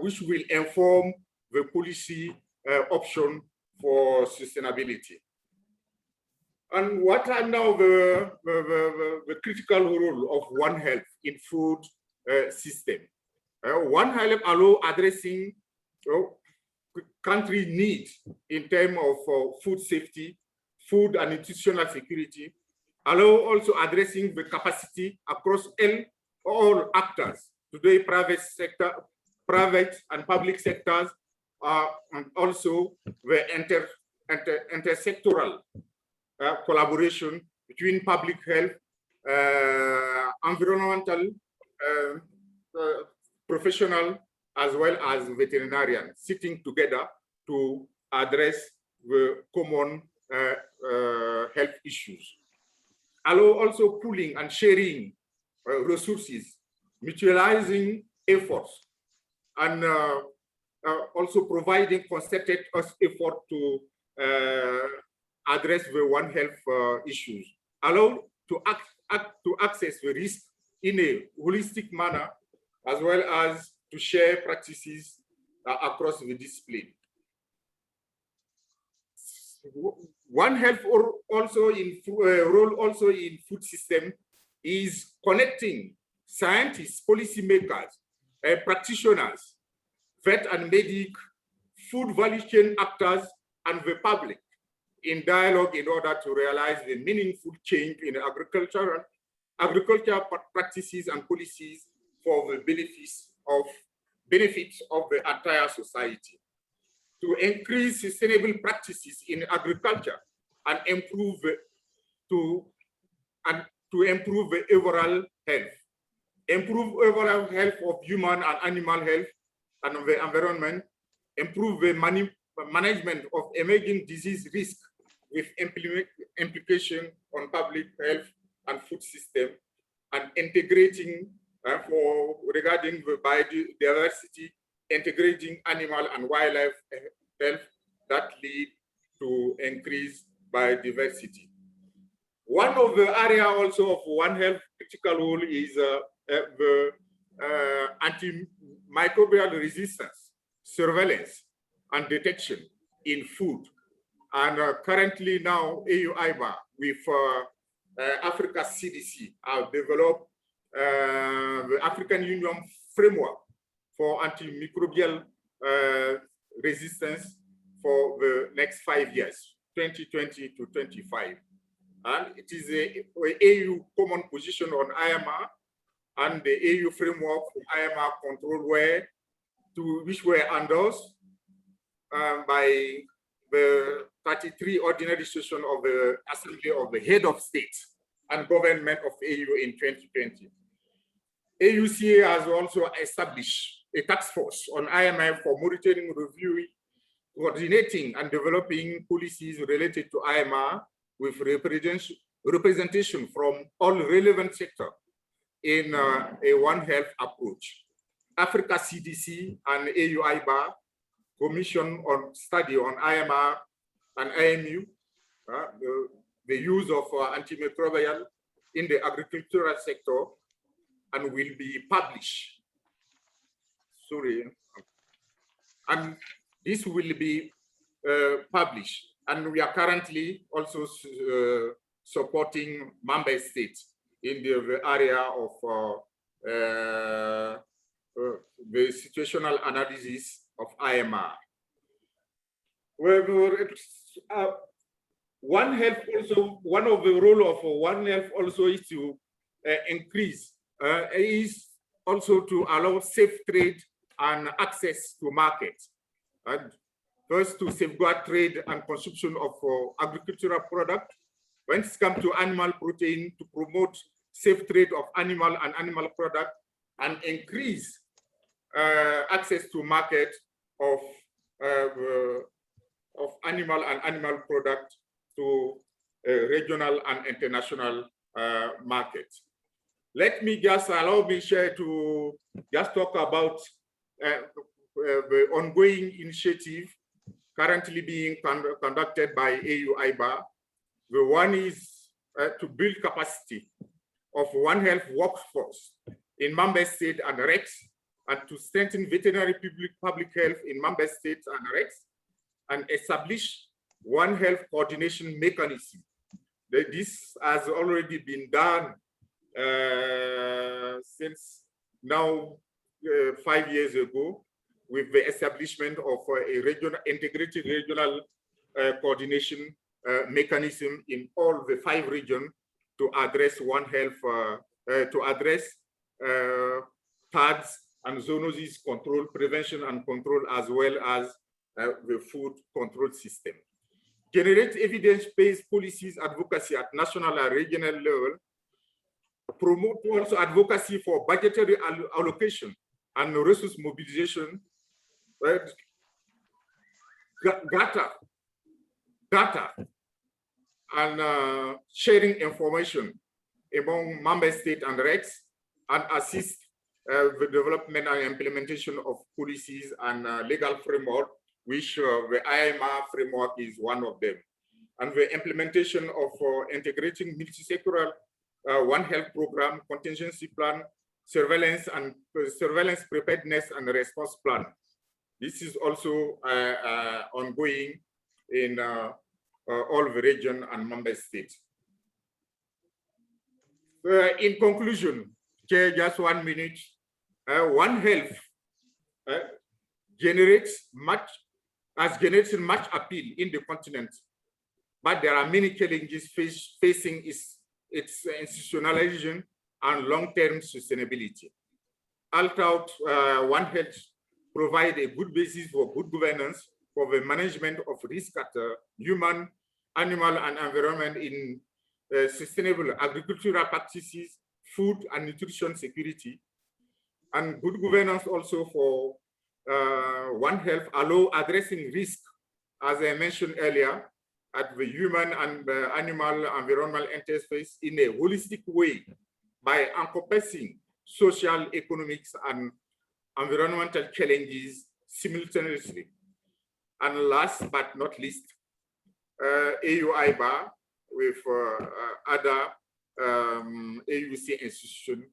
which will inform the policy option for sustainability. And what are now the critical role of One Health in food system? One Health allow addressing country needs in terms of food safety, food and nutritional security, allow also addressing the capacity across all actors, today private sector, private and public sectors, and also the intersectoral collaboration between public health, environmental professional, as well as veterinarian, sitting together to address the common health issues. Allow also pooling and sharing resources, mutualizing efforts, and also providing concerted effort to address the One Health issues. Allow to access the risk in a holistic manner, as well as to share practices across the discipline. One Health also in role also in food system is connecting scientists, policymakers, practitioners, vet and medic, food value chain actors, and the public in dialogue in order to realize the meaningful change in agricultural practices and policies for the benefits of the entire society. To increase sustainable practices in agriculture and improve to improve the overall health. Improve overall health of human and animal health and the environment. Improve the management of emerging disease risk with implication on public health and food system, and integrating regarding the biodiversity, integrating animal and wildlife health that lead to increased biodiversity. One of the area also of One Health critical role is the antimicrobial resistance, surveillance, and detection in food. And currently now, AU-IBA with Africa CDC have developed the African Union framework for antimicrobial resistance for the next 5 years, 2020 to 25. And it is a AU common position on IMR and the AU framework for IMR control which were endorsed by the 33 ordinary session of the Assembly of the Head of States and Government of AU in 2020. AUCA has also established a task force on IMF for monitoring, reviewing, coordinating, and developing policies related to IMR with representation from all relevant sectors in a One Health approach. Africa CDC and AU-IBA Commission on Study on IMR and IMU, the use of antimicrobial in the agricultural sector, and will be published. And this will be published. And we are currently also supporting member states in the area of the situational analysis of IMR. One Health also, one of the role of One Health also is to increase, is also to allow safe trade and access to markets. And first, to safeguard trade and consumption of agricultural products. When it comes to animal protein, to promote safe trade of animal and animal products, and increase access to market of animal and animal products to regional and international markets. Let me just allow me share to just talk about the ongoing initiative currently being conducted by AU-IBA. The one is to build capacity of One Health workforce in member states and RECs, and to strengthen veterinary public health in member states and RECs, and establish One Health coordination mechanism. This has already been done since now 5 years ago, with the establishment of a integrated regional coordination mechanism in all the 5 regions to address One Health, to address PADS and zoonoses control, prevention and control, as well as the food control system. generate evidence-based policies advocacy at national and regional level, promote also advocacy for budgetary allocation and resource mobilization, right? Data and sharing information among member states and regs, and assist the development and implementation of policies and legal framework, which the IMR framework is one of them. And the implementation of integrating multi-sectoral One Health program, contingency plan, surveillance preparedness and response plan. This is also ongoing in all the region and member states. In conclusion, Chair, just 1 minute. One Health generates much appeal in the continent, but there are many challenges facing its institutionalization and long-term sustainability. Although One Health provide a good basis for good governance for the management of risk at human, animal, and environment in sustainable agricultural practices, food and nutrition security, and good governance also for One Health allow addressing risk, as I mentioned earlier, at the human and animal environmental interface in a holistic way by encompassing social, economics, and environmental challenges simultaneously. And last but not least, AU-IBA with other AUC institutions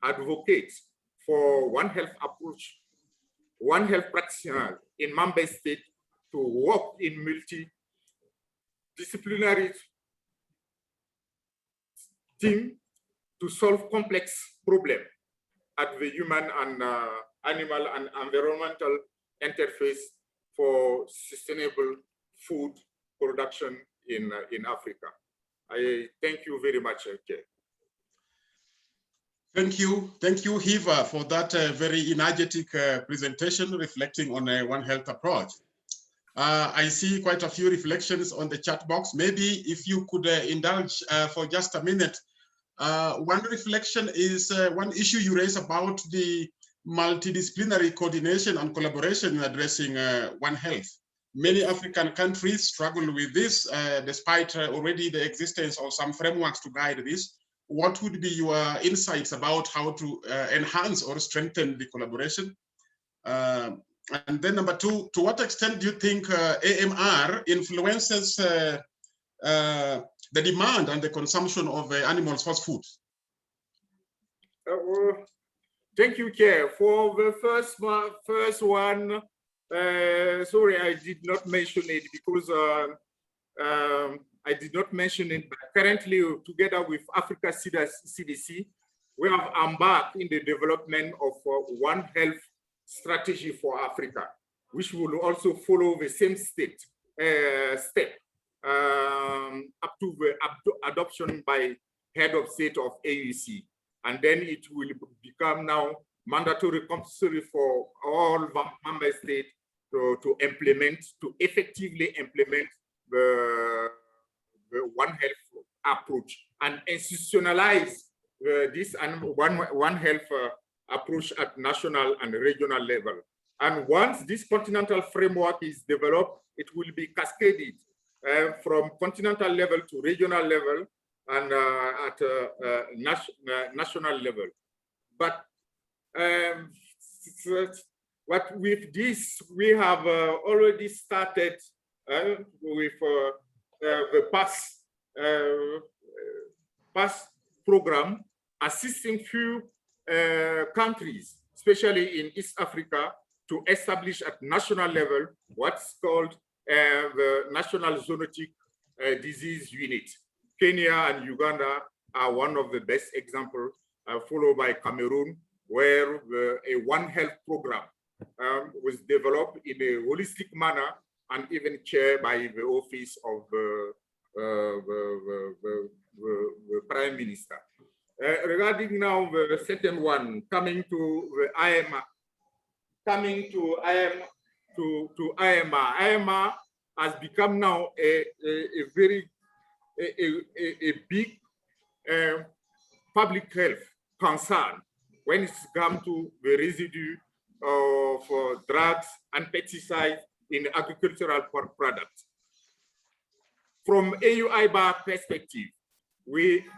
advocates for One Health approach, One Health practitioners in member states to work in multidisciplinary team to solve complex problems at the human and animal and environmental interface for sustainable food production in Africa. I thank you very much, Chair. Thank you, Hiva, for that very energetic presentation reflecting on a One Health approach. I see quite a few reflections on the chat box. Maybe if you could indulge for just a minute. One reflection is one issue you raise about the multidisciplinary coordination and collaboration in addressing One Health. Many African countries struggle with this, despite already the existence of some frameworks to guide this. What would be your insights about how to enhance or strengthen the collaboration? And then number two, to what extent do you think AMR influences the demand and the consumption of animals for food? Thank you, Chair. For the first one, sorry, I did not mention it because I did not mention it, but currently, together with Africa CDC, we have embarked in the development of One Health strategy for Africa, which will also follow the same step up to the adoption by head of state of AUC. And then it will become now mandatory compulsory for all member states to effectively implement the One Health approach and institutionalize this and One Health approach at national and regional level. And once this continental framework is developed, it will be cascaded from continental level to regional level and at national level. But with this, we have already started with the PASS program, assisting few countries, especially in East Africa, to establish at national level what's called the National Zoonotic Disease Unit. Kenya and Uganda are one of the best examples, followed by Cameroon, where a One Health program was developed in a holistic manner and even chaired by the office of the Prime Minister. Regarding now the second one, coming to the IMR, IMR has become now a very big public health concern when it's come to the residue of drugs and pesticides in agricultural products. From AU-IBA perspective,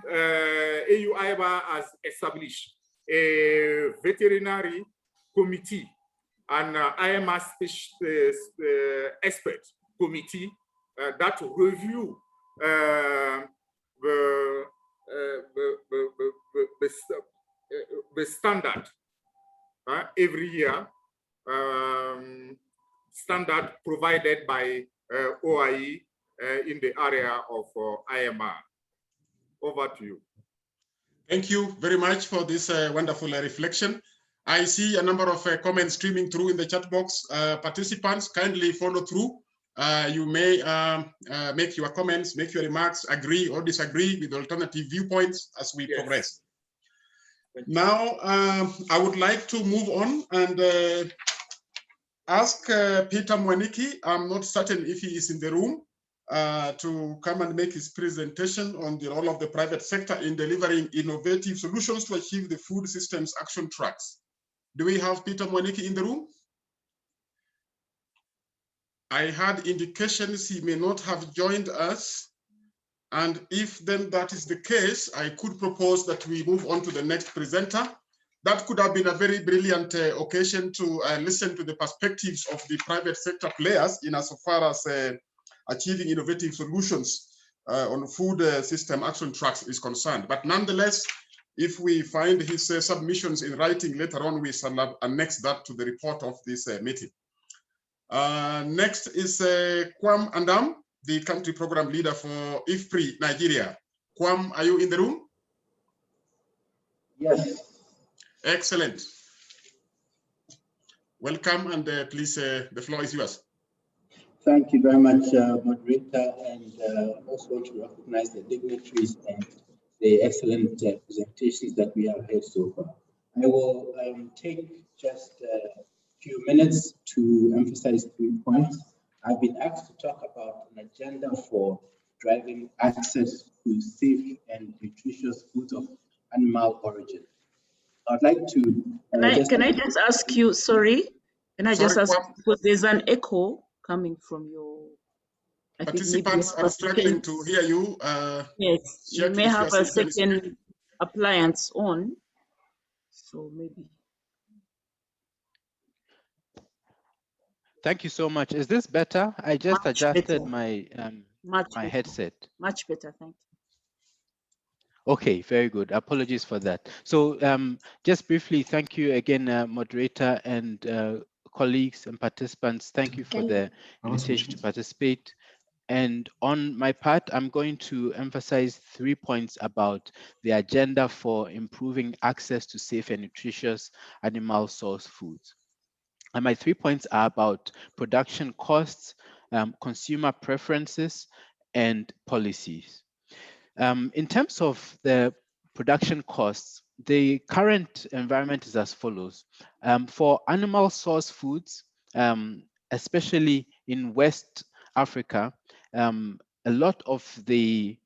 AU-IBA has established a veterinary committee and IMA expert committee that review the standard every year, standard provided by OIE in the area of IMR. Over to you. Thank you very much for this wonderful reflection. I see a number of comments streaming through in the chat box. Participants, kindly follow through. You may make your comments, make your remarks, agree or disagree with alternative viewpoints as we progress. Now, I would like to move on and ask Peter Mwaniki, I'm not certain if he is in the room, to come and make his presentation on the role of the private sector in delivering innovative solutions to achieve the food systems action tracks. Do we have Peter Mwaniki in the room? I had indications he may not have joined us. And if then that is the case, I could propose that we move on to the next presenter. That could have been a very brilliant occasion to listen to the perspectives of the private sector players in as far as achieving innovative solutions on food system action tracks is concerned. But nonetheless, if we find his submissions in writing later on, we shall annex that to the report of this meeting. Next is Kwam Andam, the country program leader for IFPRI Nigeria. Kwam, are you in the room? Yes. Excellent. Welcome, and please, the floor is yours. Thank you very much, moderator, and also want to recognize the dignitaries and the excellent presentations that we have heard so far. I will take just a few minutes to emphasize 3 points. I've been asked to talk about an agenda for driving access to safe and nutritious foods of animal origin. I'd like to. Can I just ask you? Sorry, can I just ask, because there's an echo coming from your. Participants are struggling to hear you. Yes, you may have a second appliance on, so maybe. Thank you so much. Is this better? I just adjusted my my headset. Much better, thank you. Okay, very good. Apologies for that. So just briefly, thank you again, moderator and colleagues and participants. Thank you for the invitation to participate. And on my part, I'm going to emphasize 3 points about the agenda for improving access to safe and nutritious animal source foods. And my 3 points are about production costs, consumer preferences, and policies. In terms of the production costs, the current environment is as follows. For animal source foods, especially in West Africa, a lot of the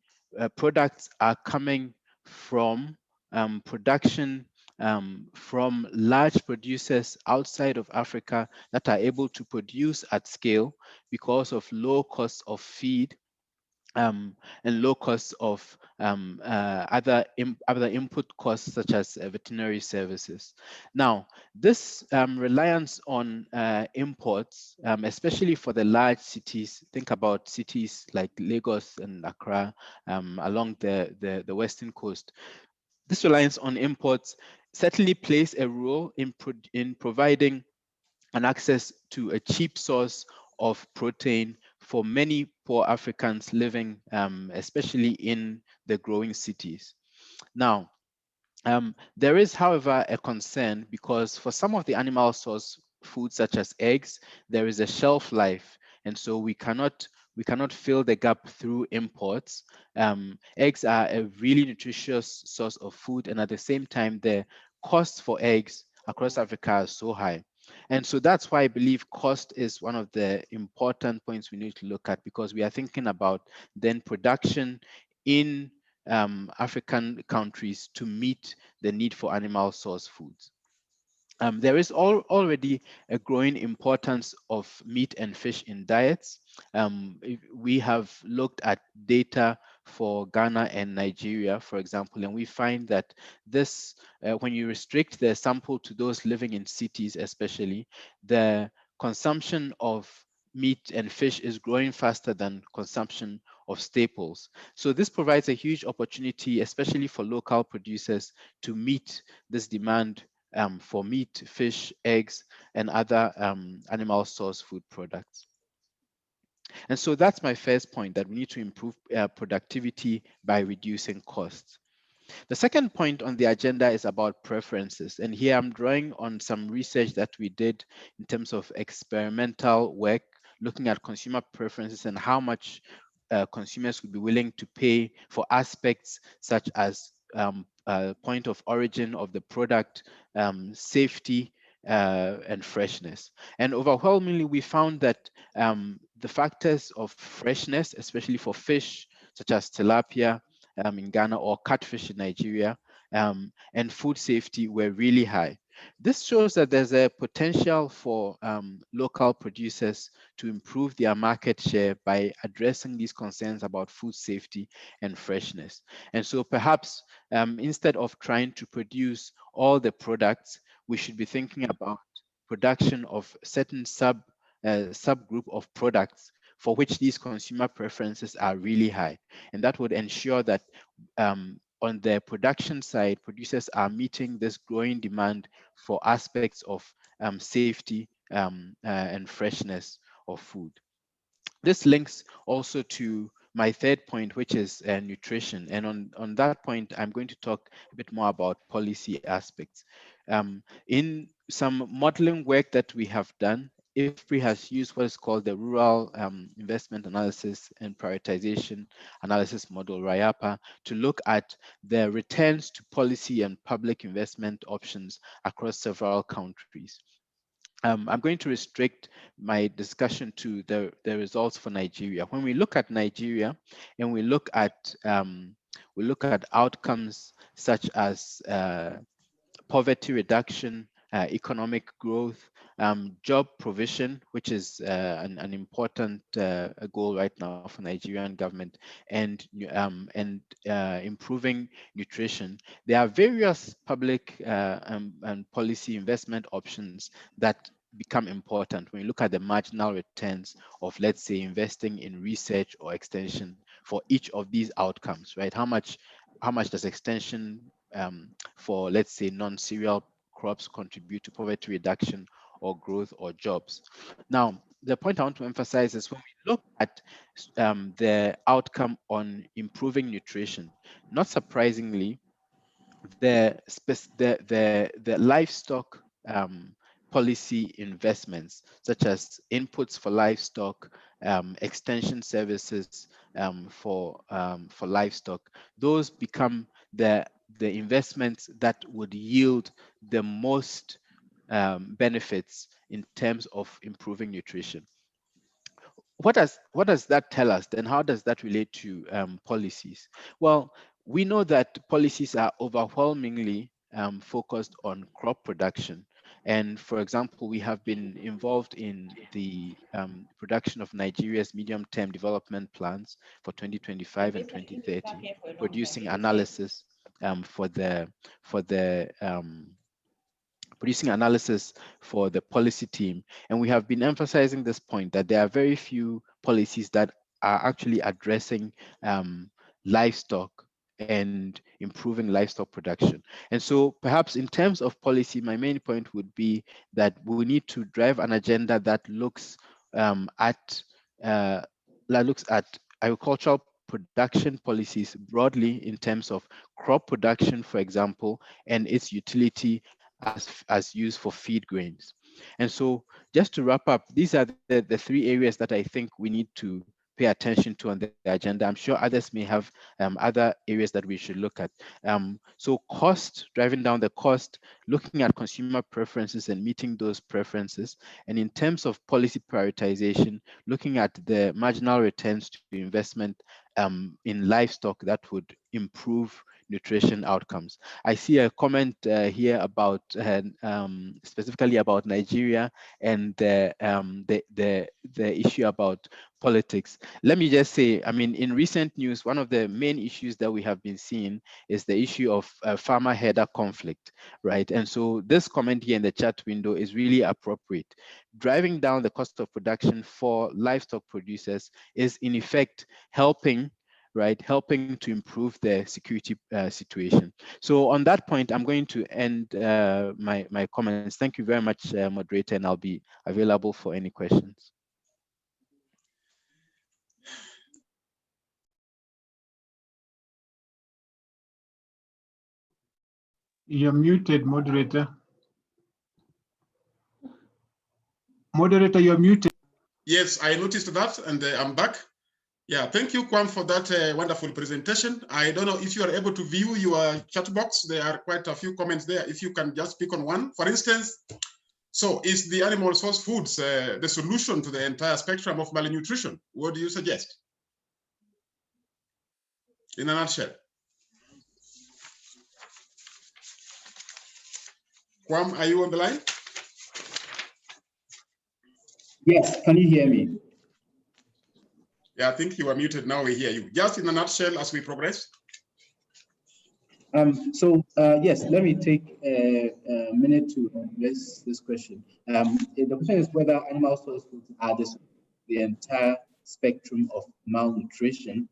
products are coming from production from large producers outside of Africa that are able to produce at scale because of low cost of feed and low costs of other input costs such as veterinary services. Now, this reliance on imports, especially for the large cities, think about cities like Lagos and Accra along the western coast. This reliance on imports certainly plays a role in providing an access to a cheap source of protein for many poor Africans living, especially in the growing cities. Now, there is, however, a concern because for some of the animal source foods, such as eggs, there is a shelf life, and so we cannot fill the gap through imports. Eggs are a really nutritious source of food, and at the same time, the cost for eggs across Africa is so high. And so that's why I believe cost is one of the important points we need to look at, because we are thinking about then production in African countries to meet the need for animal source foods. There is already a growing importance of meat and fish in diets. We have looked at data for Ghana and Nigeria, for example, and we find that this, when you restrict the sample to those living in cities especially, the consumption of meat and fish is growing faster than consumption of staples. So this provides a huge opportunity, especially for local producers, to meet this demand for meat, fish, eggs, and other animal source food products. And so that's my first point, that we need to improve productivity by reducing costs. The second point on the agenda is about preferences. And here I'm drawing on some research that we did in terms of experimental work, looking at consumer preferences and how much consumers would be willing to pay for aspects such as point of origin of the product, safety, and freshness. And overwhelmingly, we found that the factors of freshness, especially for fish, such as tilapia in Ghana or catfish in Nigeria, and food safety were really high. This shows that there's a potential for local producers to improve their market share by addressing these concerns about food safety and freshness. And so perhaps instead of trying to produce all the products, we should be thinking about production of certain subgroup of products for which these consumer preferences are really high. And that would ensure that on the production side, producers are meeting this growing demand for aspects of safety and freshness of food. This links also to my third point, which is nutrition. And on that point, I'm going to talk a bit more about policy aspects. In some modeling work that we have done, IFPRI has used what is called the Rural Investment Analysis and Prioritization Analysis Model, RIAPA, to look at the returns to policy and public investment options across several countries. I'm going to restrict my discussion to the results for Nigeria. When we look at Nigeria and we look at outcomes such as poverty reduction, economic growth, job provision, which is an important goal right now for Nigerian government, and improving nutrition. There are various public and policy investment options that become important when you look at the marginal returns of, let's say, investing in research or extension for each of these outcomes, right? How much does extension for, let's say, non-cereal crops contribute to poverty reduction or growth or jobs? Now, the point I want to emphasize is when we look at the outcome on improving nutrition, not surprisingly, the livestock policy investments, such as inputs for livestock, extension services for livestock, those become the investments that would yield the most benefits in terms of improving nutrition. What does that tell us then? How does that relate to policies? Well, we know that policies are overwhelmingly focused on crop production. And for example, we have been involved in the production of Nigeria's medium-term development plans for 2025 and 2030, producing analysis for the policy team. And we have been emphasizing this point, that there are very few policies that are actually addressing livestock and improving livestock production. And so perhaps in terms of policy, my main point would be that we need to drive an agenda that looks at agricultural production policies broadly in terms of crop production, for example, and its utility as used for feed grains. And so just to wrap up, these are the three areas that I think we need to pay attention to on the agenda. I'm sure others may have other areas that we should look at. So cost, driving down the cost, looking at consumer preferences and meeting those preferences. And in terms of policy prioritization, looking at the marginal returns to investment in livestock that would improve nutrition outcomes. I see a comment here about specifically about Nigeria and the issue about politics. Let me just say, I mean, in recent news, one of the main issues that we have been seeing is the issue of farmer-herder conflict, right? And so this comment here in the chat window is really appropriate. Driving down the cost of production for livestock producers is in effect helping to improve their security situation. So on that point, I'm going to end my comments. Thank you very much, moderator, and I'll be available for any questions. You're muted, moderator. Moderator, you're muted. Yes, I noticed that, and I'm back. Yeah, thank you, Kwam, for that wonderful presentation. I don't know if you are able to view your chat box. There are quite a few comments there. If you can just pick on one. For instance, so is the animal source foods the solution to the entire spectrum of malnutrition? What do you suggest? In a nutshell. Kwam, are you on the line? Yes, can you hear me? Yeah, I think you are muted. Now we hear you. Just in a nutshell as we progress. Yes, let me take a minute to address this question. The question is whether animal source foods are the entire spectrum of malnutrition.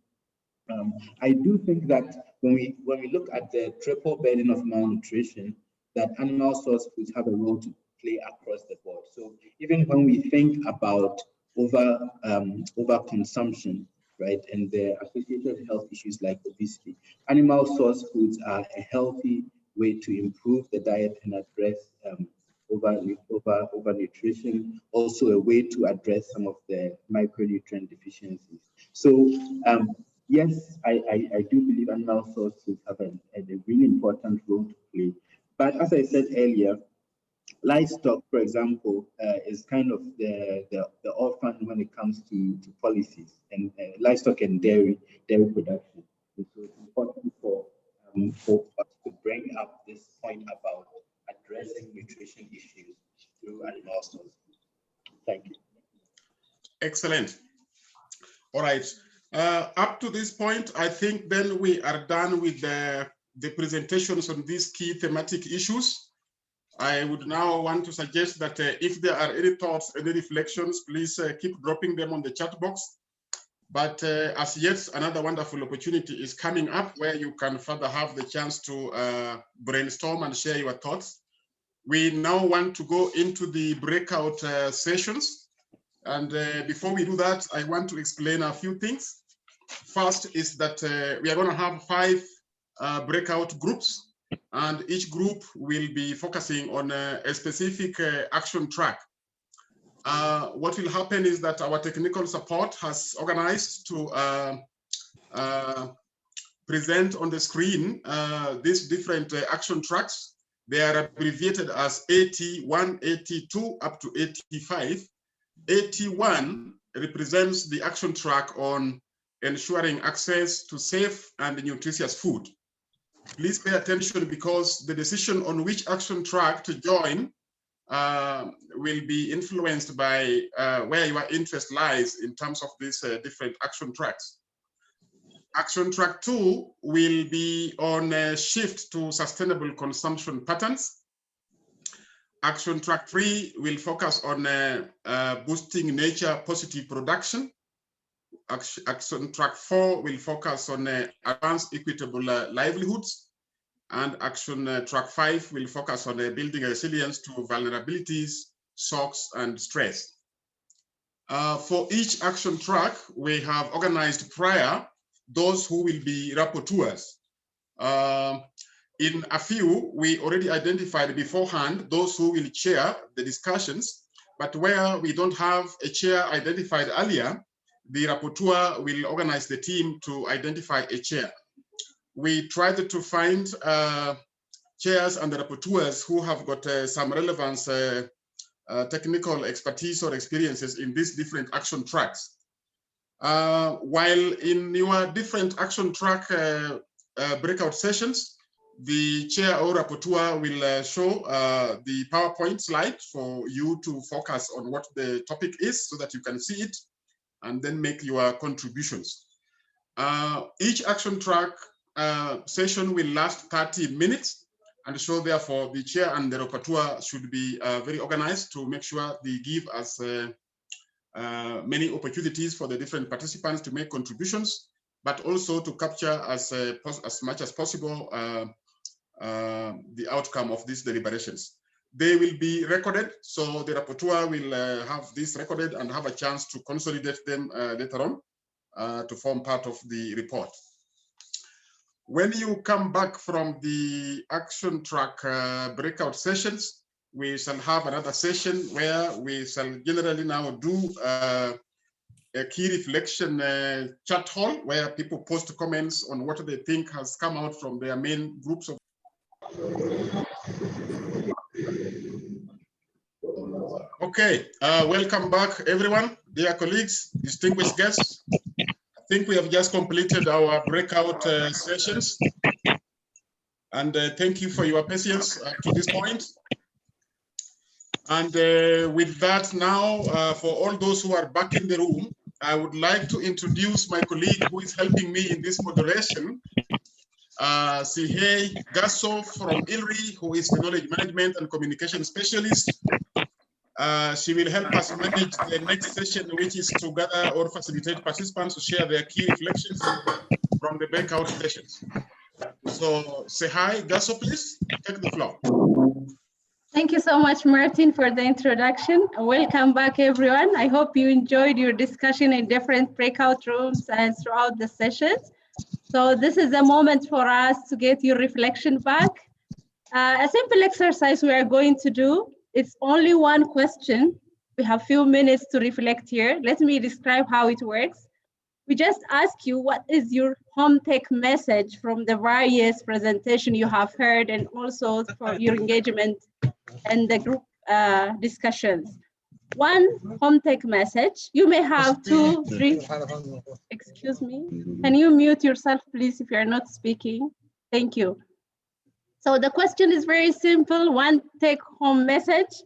I do think that when we look at the triple burden of malnutrition, that animal source foods have a role to play across the board. So even when we think about overconsumption, right, and the associated health issues like obesity, animal source foods are a healthy way to improve the diet and address overnutrition, also a way to address some of the micronutrient deficiencies. So yes, I do believe animal source foods have a really important role to play. But as I said earlier, livestock, for example, is kind of the orphan when it comes to policies and livestock and dairy production. And so it's important for us to bring up this point about addressing nutrition issues through animal source food. Thank you. Excellent. All right. Up to this point, I think then we are done with the presentations on these key thematic issues. I would now want to suggest that if there are any thoughts, any reflections, please keep dropping them on the chat box. But as yet, another wonderful opportunity is coming up where you can further have the chance to brainstorm and share your thoughts. We now want to go into the breakout sessions. And before we do that, I want to explain a few things. First is that we are going to have 5 breakout groups. And each group will be focusing on a specific action track. What will happen is that our technical support has organized to present on the screen these different action tracks. They are abbreviated as 81, 82, up to 85. 81 represents the action track on ensuring access to safe and nutritious food. Please pay attention because the decision on which action track to join will be influenced by where your interest lies in terms of these different action tracks. Action track 2 will be on a shift to sustainable consumption patterns. Action track 3 will focus on boosting nature positive production. Action track 4 will focus on advanced equitable livelihoods, and action track 5 will focus on building resilience to vulnerabilities, shocks, and stress. For each action track, we have organized prior those who will be rapporteurs. In a few, we already identified beforehand those who will chair the discussions, but where we don't have a chair identified earlier, the rapporteur will organize the team to identify a chair. We tried to find chairs and the rapporteurs who have got some relevance technical expertise or experiences in these different action tracks. While in your different action track breakout sessions, the chair or rapporteur will show the PowerPoint slide for you to focus on what the topic is so that you can see it and then make your contributions. Each action track session will last 30 minutes, and so therefore the chair and the rapporteur should be very organized to make sure they give us many opportunities for the different participants to make contributions, but also to capture as much as possible the outcome of these deliberations. They will be recorded, so the rapporteur will have this recorded and have a chance to consolidate them later on to form part of the report. When you come back from the action track breakout sessions, we shall have another session where we shall generally now do a key reflection chat hall where people post comments on what they think has come out from their main groups of. Okay, welcome back everyone, dear colleagues, distinguished guests. I think we have just completed our breakout sessions. And thank you for your patience up to this point. And with that now, for all those who are back in the room, I would like to introduce my colleague who is helping me in this moderation, Sihei Gaso from ILRI, who is the Knowledge Management and Communication Specialist. She will help us manage the next session, which is to gather or facilitate participants to share their key reflections from the breakout sessions. So Sihei Gaso, please take the floor. Thank you so much, Martin, for the introduction. Welcome back, everyone. I hope you enjoyed your discussion in different breakout rooms and throughout the sessions. So this is a moment for us to get your reflection back. A simple exercise we are going to do, it's only one question. We have few minutes to reflect here. Let me describe how it works. We just ask you, what is your home take message from the various presentation you have heard, and also for your engagement and the group discussions. One home take message. You may have 2, 3. Excuse me. Can you mute yourself, please, if you're not speaking? Thank you. So the question is very simple. One take home message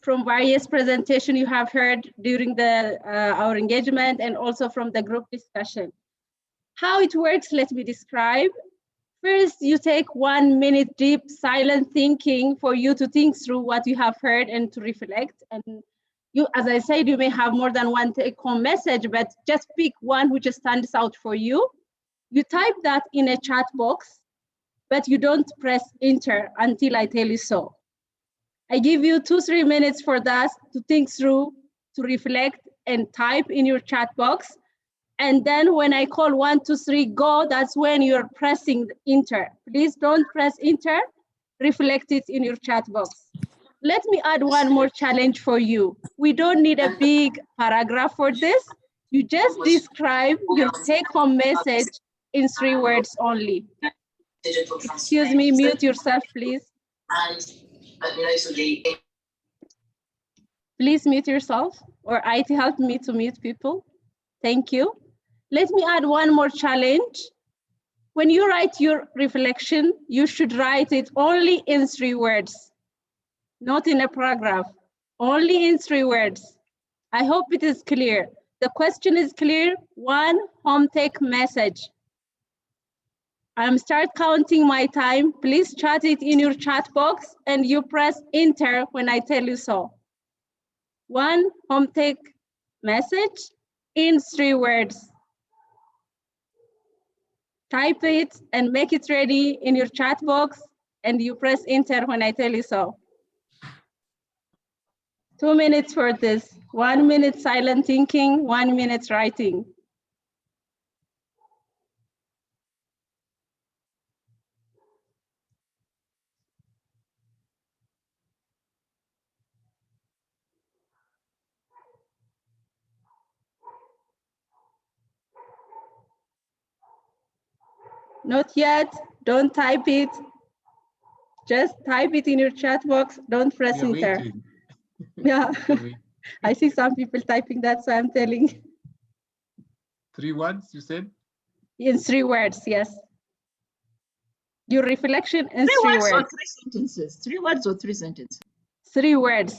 from various presentation you have heard during the our engagement and also from the group discussion. How it works, let me describe. First, you take 1 minute deep silent thinking for you to think through what you have heard and to reflect. And you, as I said, you may have more than one take home message, but just pick one which stands out for you. You type that in a chat box, but you don't press enter until I tell you so. I give you 2-3 minutes for that to think through, to reflect and type in your chat box. And then when I call 1, 2, 3, go, that's when you're pressing enter. Please don't press enter, reflect it in your chat box. Let me add one more challenge for you. We don't need a big paragraph for this. You just describe your take-home message in 3 words only. Excuse me, mute yourself, please. Please mute yourself, or IT help me to mute people. Thank you. Let me add one more challenge. When you write your reflection, you should write it only in 3 words, not in a paragraph, only in 3 words. I hope it is clear. The question is clear. One home take message. I'm start counting my time. Please chat it in your chat box and you press enter when I tell you so. One home take message in 3 words. Type it and make it ready in your chat box and you press enter when I tell you so. 2 minutes for this. 1 minute silent thinking, 1 minute writing. Not yet. Don't type it. Just type it in your chat box. Don't press We are enter. waiting. Yeah, We are waiting. I see some people typing that, so I'm telling. 3 words, you said? In 3 words, yes. Your reflection in 3 3 words or words. 3 sentences? 3 words or 3 sentences? 3 words,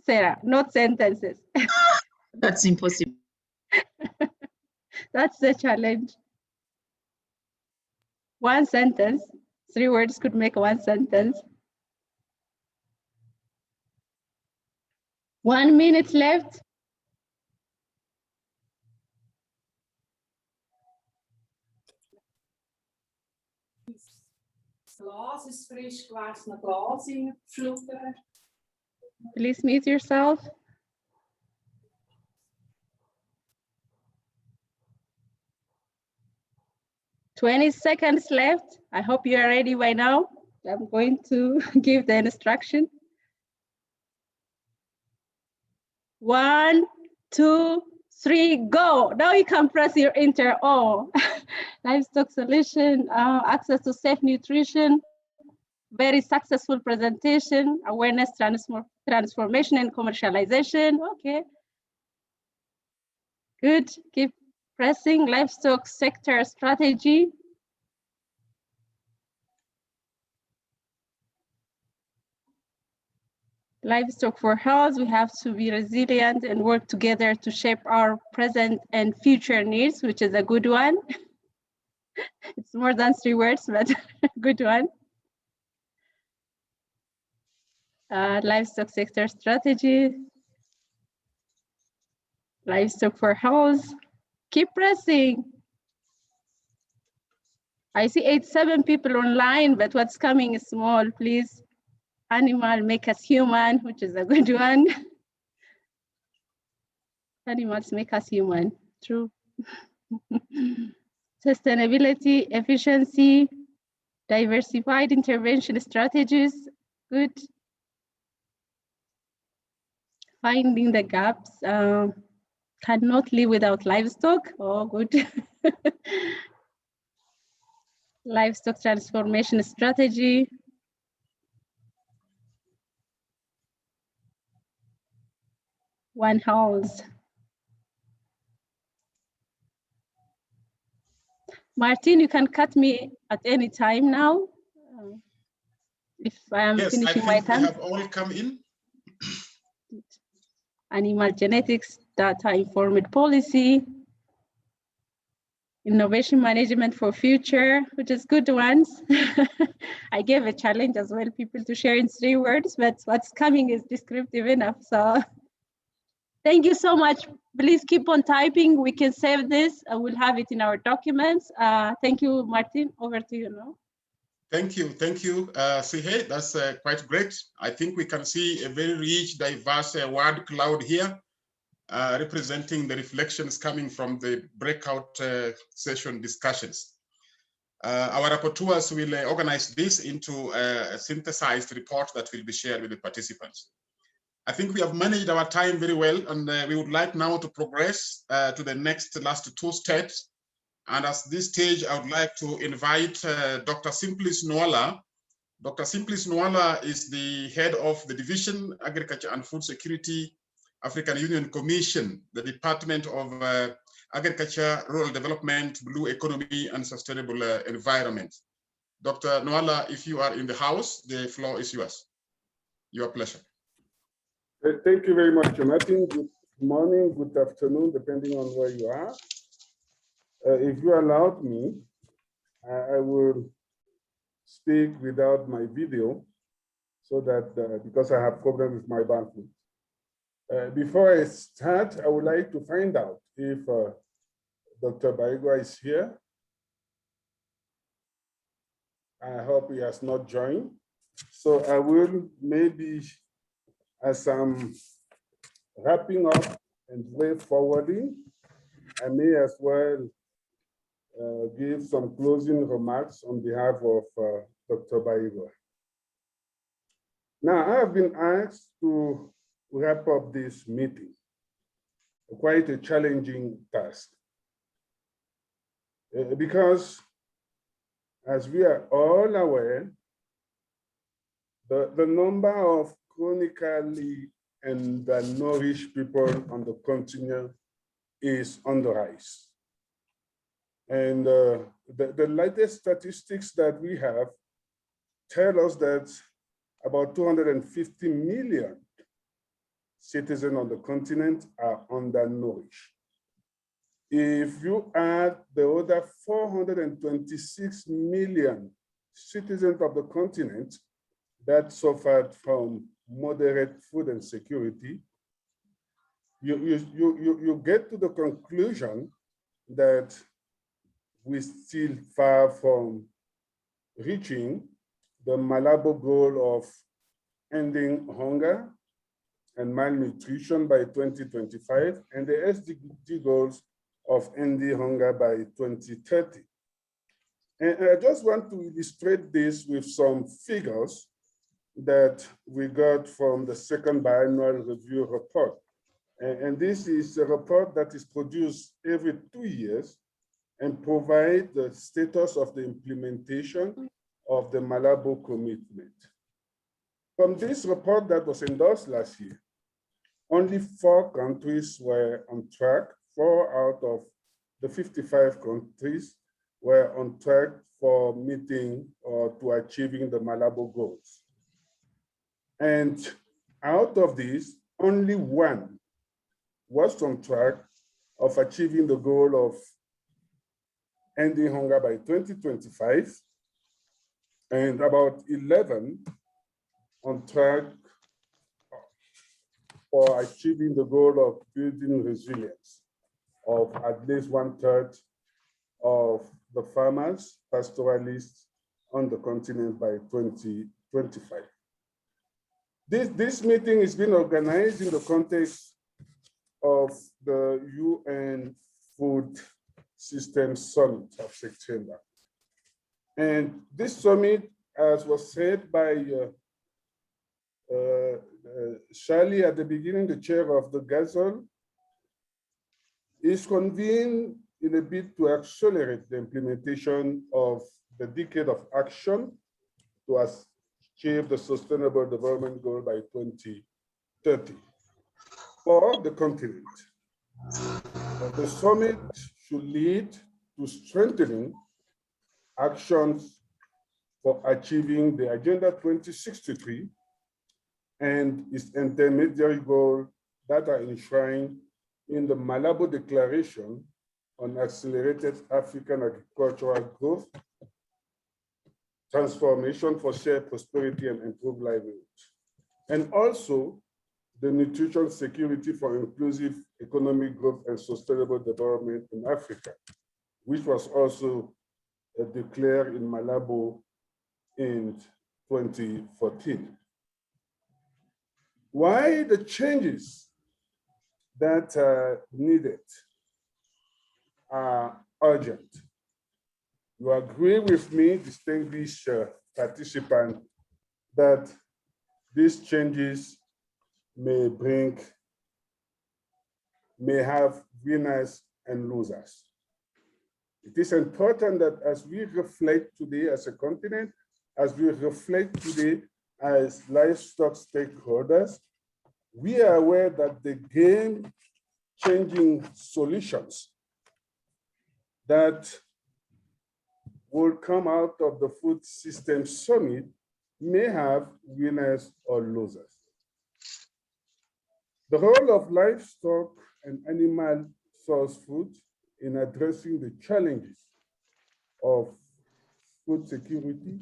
Sarah, not sentences. That's impossible. That's the challenge. 1 sentence, 3 words could make 1 sentence. 1 minute left. Glas ist frisch gewaschenes Glas hineinpflücken. Please mute yourself. "20 seconds left. I hope you are ready by now. I'm going to give the instruction. 1, 2, 3, go. Now you can press your enter. Oh, livestock solution, access to safe nutrition, very successful presentation, awareness transformation and commercialization. Okay. Good. Keep pressing. Livestock sector strategy. Livestock for health, we have to be resilient and work together to shape our present and future needs, which is a good one. It's more than 3 words, but good one. Livestock sector strategy. Livestock for health. Keep pressing. I see 87 people online, but what's coming is small, please. Animal make us human, which is a good one. Animals make us human, true. Sustainability, efficiency, diversified intervention strategies, good. Finding the gaps, cannot live without livestock, oh good. Livestock transformation strategy. One house. Martin, you can cut me at any time now. If I am finishing my Yes, I time. think they have all come in. Animal genetics, data informed policy, innovation management for future, which is good ones. I gave a challenge as well, people to share in 3 words, but what's coming is descriptive enough. So thank you so much. Please keep on typing. We can save this. I will have it in our documents. Thank you, Martin. Over to you now. Thank you, Sihe. That's quite great. I think we can see a very rich, diverse word cloud here, representing the reflections coming from the breakout session discussions. Our rapporteurs will organize this into a synthesized report that will be shared with the participants. I think we have managed our time very well, and we would like now to progress to the last 2 steps. And at this stage, I would like to invite Dr. Simplice Nwala. Dr. Simplice Nwala is the head of the Division, Agriculture and Food Security, African Union Commission, the Department of Agriculture, Rural Development, Blue Economy, and Sustainable Environment. Dr. Nwala, if you are in the house, the floor is yours. Your pleasure. Thank you very much, Martin. Good morning, good afternoon, depending on where you are. If you allow me, I will speak without my video so that, because I have problem with my bandwidth. Before I start, I would like to find out if Dr. Baigwa is here. I hope he has not joined. So I will maybe, as I'm wrapping up and way forwarding, I may as well give some closing remarks on behalf of Dr. Baigwa. Now, I have been asked to wrap up this meeting, quite a challenging task, because as we are all aware, the number of chronically undernourished people on the continent is on the rise. And the latest statistics that we have tell us that about 250 million citizens on the continent are undernourished. If you add the other 426 million citizens of the continent that suffered from moderate food insecurity, you get to the conclusion that we're still far from reaching the Malabo goal of ending hunger and malnutrition by 2025 and the SDG goals of ending hunger by 2030. And I just want to illustrate this with some figures that we got from the second biannual review report. And this is a report that is produced every 2 years and provide the status of the implementation of the Malabo commitment. From this report that was endorsed last year, only 4 countries were on track. 4 out of the 55 countries were on track for meeting or to achieving the Malabo goals. And out of these, only 1 was on track of achieving the goal of ending hunger by 2025, and about 11 on track for achieving the goal of building resilience of at least 1/3 of the farmers, pastoralists on the continent by 2025. This meeting is being organized in the context of the UN Food Systems Summit of September. And this summit, as was said by Charlie at the beginning, the chair of the GASL, is convened in a bid to accelerate the implementation of the decade of action to achieve the Sustainable Development Goal by 2030 for the continent. The summit should lead to strengthening actions for achieving the Agenda 2063 and its intermediary goals that are enshrined in the Malabo Declaration on Accelerated African Agricultural Growth, Transformation for Shared Prosperity and Improved Livelihoods, and also the Nutrition Security for Inclusive Economic Growth and Sustainable Development in Africa, which was also declared in Malabo in 2014. Why the changes that are needed are urgent? You agree with me, distinguished participant, that these changes may have winners and losers. It is important that as we reflect today as a continent, as we reflect today as livestock stakeholders, we are aware that the game-changing solutions that will come out of the Food Systems Summit may have winners or losers. The role of livestock and animal source food in addressing the challenges of food security,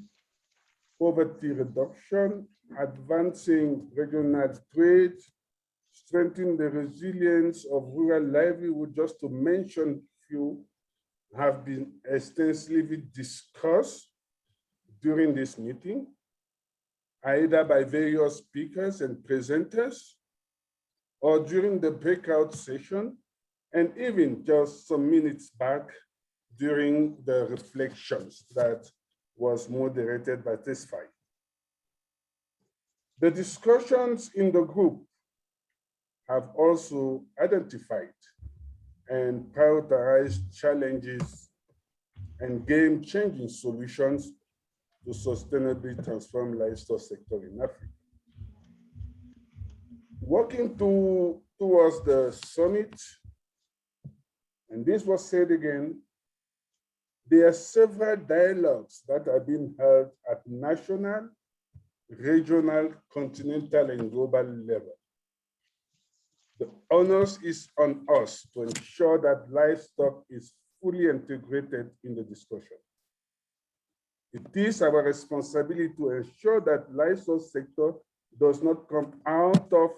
poverty reduction, advancing regional trade, strengthening the resilience of rural livelihood, just to mention few, have been extensively discussed during this meeting, either by various speakers and presenters, or during the breakout session, and even just some minutes back during the reflections that was moderated by Tesfaye. The discussions in the group have also identified and prioritized challenges and game-changing solutions to sustainably transform livestock sector in Africa. Working towards the summit, and this was said again, there are several dialogues that are being held at national, regional, continental, and global level. The onus is on us to ensure that livestock is fully integrated in the discussion. It is our responsibility to ensure that livestock sector does not come out of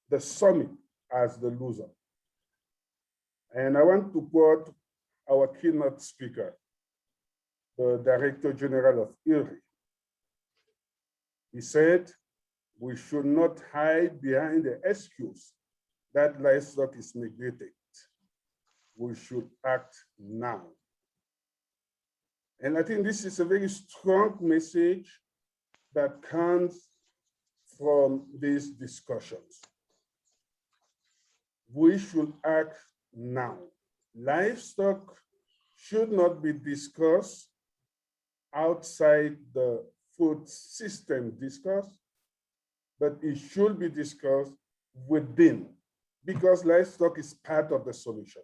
the summit as the loser. And I want to quote our keynote speaker, the Director General of IRRI. He said, we should not hide behind the excuse that livestock is neglected. We should act now. And I think this is a very strong message that comes from these discussions. We should act now. Livestock should not be discussed outside the food system discourse, but it should be discussed within, because livestock is part of the solution.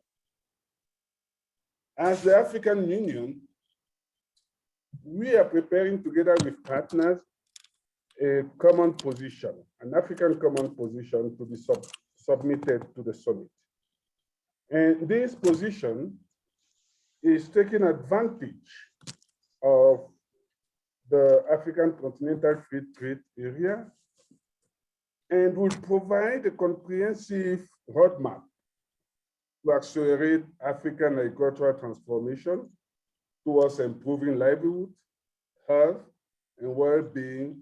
As the African Union, we are preparing together with partners a common position, an African common position to be submitted to the summit. And this position is taking advantage of the African Continental Free Trade Area and will provide a comprehensive roadmap to accelerate African agricultural transformation towards improving livelihood, health, and well-being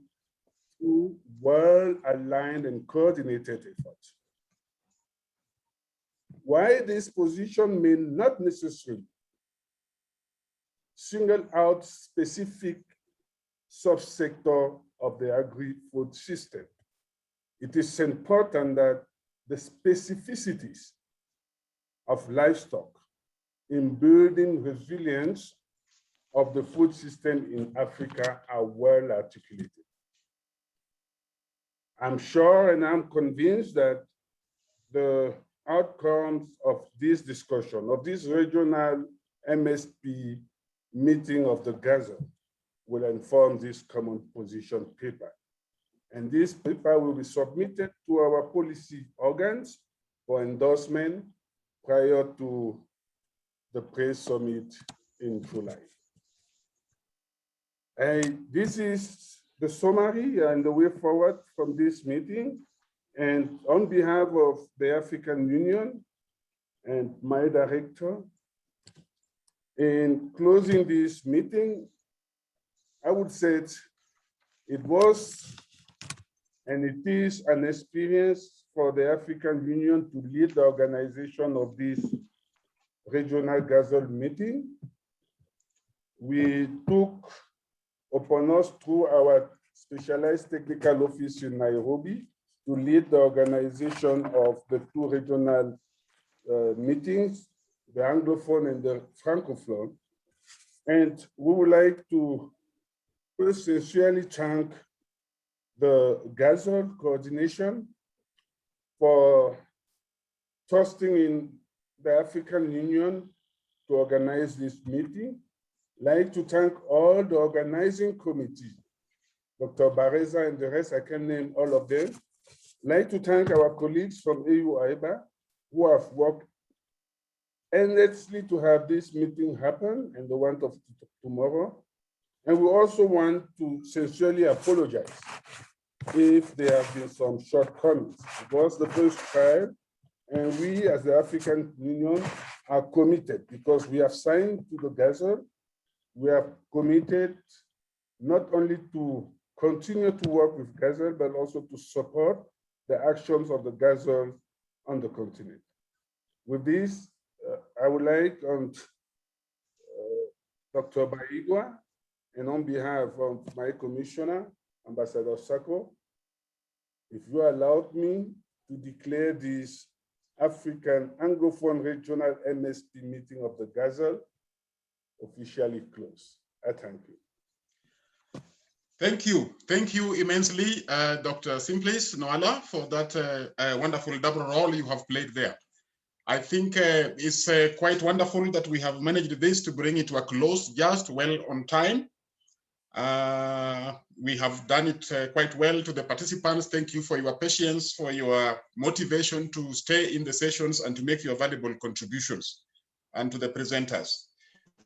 through well-aligned and coordinated efforts. While this position may not necessarily single out specific subsector of the agri-food system, it is important that the specificities of livestock in building resilience of the food system in Africa are well articulated. I'm sure and I'm convinced that the outcomes of this discussion, of this regional MSP meeting of the GASL, will inform this common position paper. And this paper will be submitted to our policy organs for endorsement prior to the Paris Summit in July. This is the summary and the way forward from this meeting. And on behalf of the African Union and my director, in closing this meeting, I would say it was and it is an experience for the African Union to lead the organization of this regional GASL meeting. We took upon us through our specialized technical office in Nairobi to lead the organization of the two regional meetings, the Anglophone and the Francophone. And we would like to first sincerely thank the GASL coordination for trusting in the African Union to organize this meeting. I'd like to thank all the organizing committee, Dr. Bareza and the rest, I can name all of them. I'd like to thank our colleagues from AU-AIBA who have worked endlessly to have this meeting happen and the one of tomorrow. And we also want to sincerely apologize if there have been some shortcomings. It was the first trial, and we as the African Union are committed because we have signed to the GASL. We have committed not only to continue to work with GASL, but also to support the actions of the GASL on the continent. With this, I would like Dr. Baigwa, and on behalf of my commissioner, Ambassador Sako, if you allowed me to declare this African Anglophone Regional MSP meeting of the GASL officially close. I thank you. Thank you immensely, Dr. Simplice Noala, for that wonderful double role you have played there. I think it's quite wonderful that we have managed this to bring it to a close just well on time. We have done it quite well. To the participants, thank you for your patience, for your motivation to stay in the sessions and to make your valuable contributions. And to the presenters,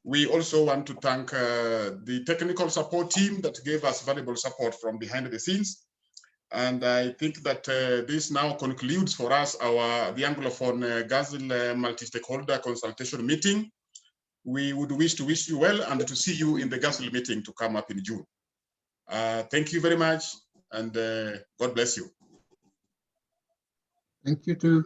we also want to thank the technical support team that gave us valuable support from behind the scenes. And I think that this now concludes for us the Anglophone GASL multi-stakeholder consultation meeting. We would wish to wish you well and to see you in the GASL meeting to come up in June. Thank you very much, and God bless you. Thank you too.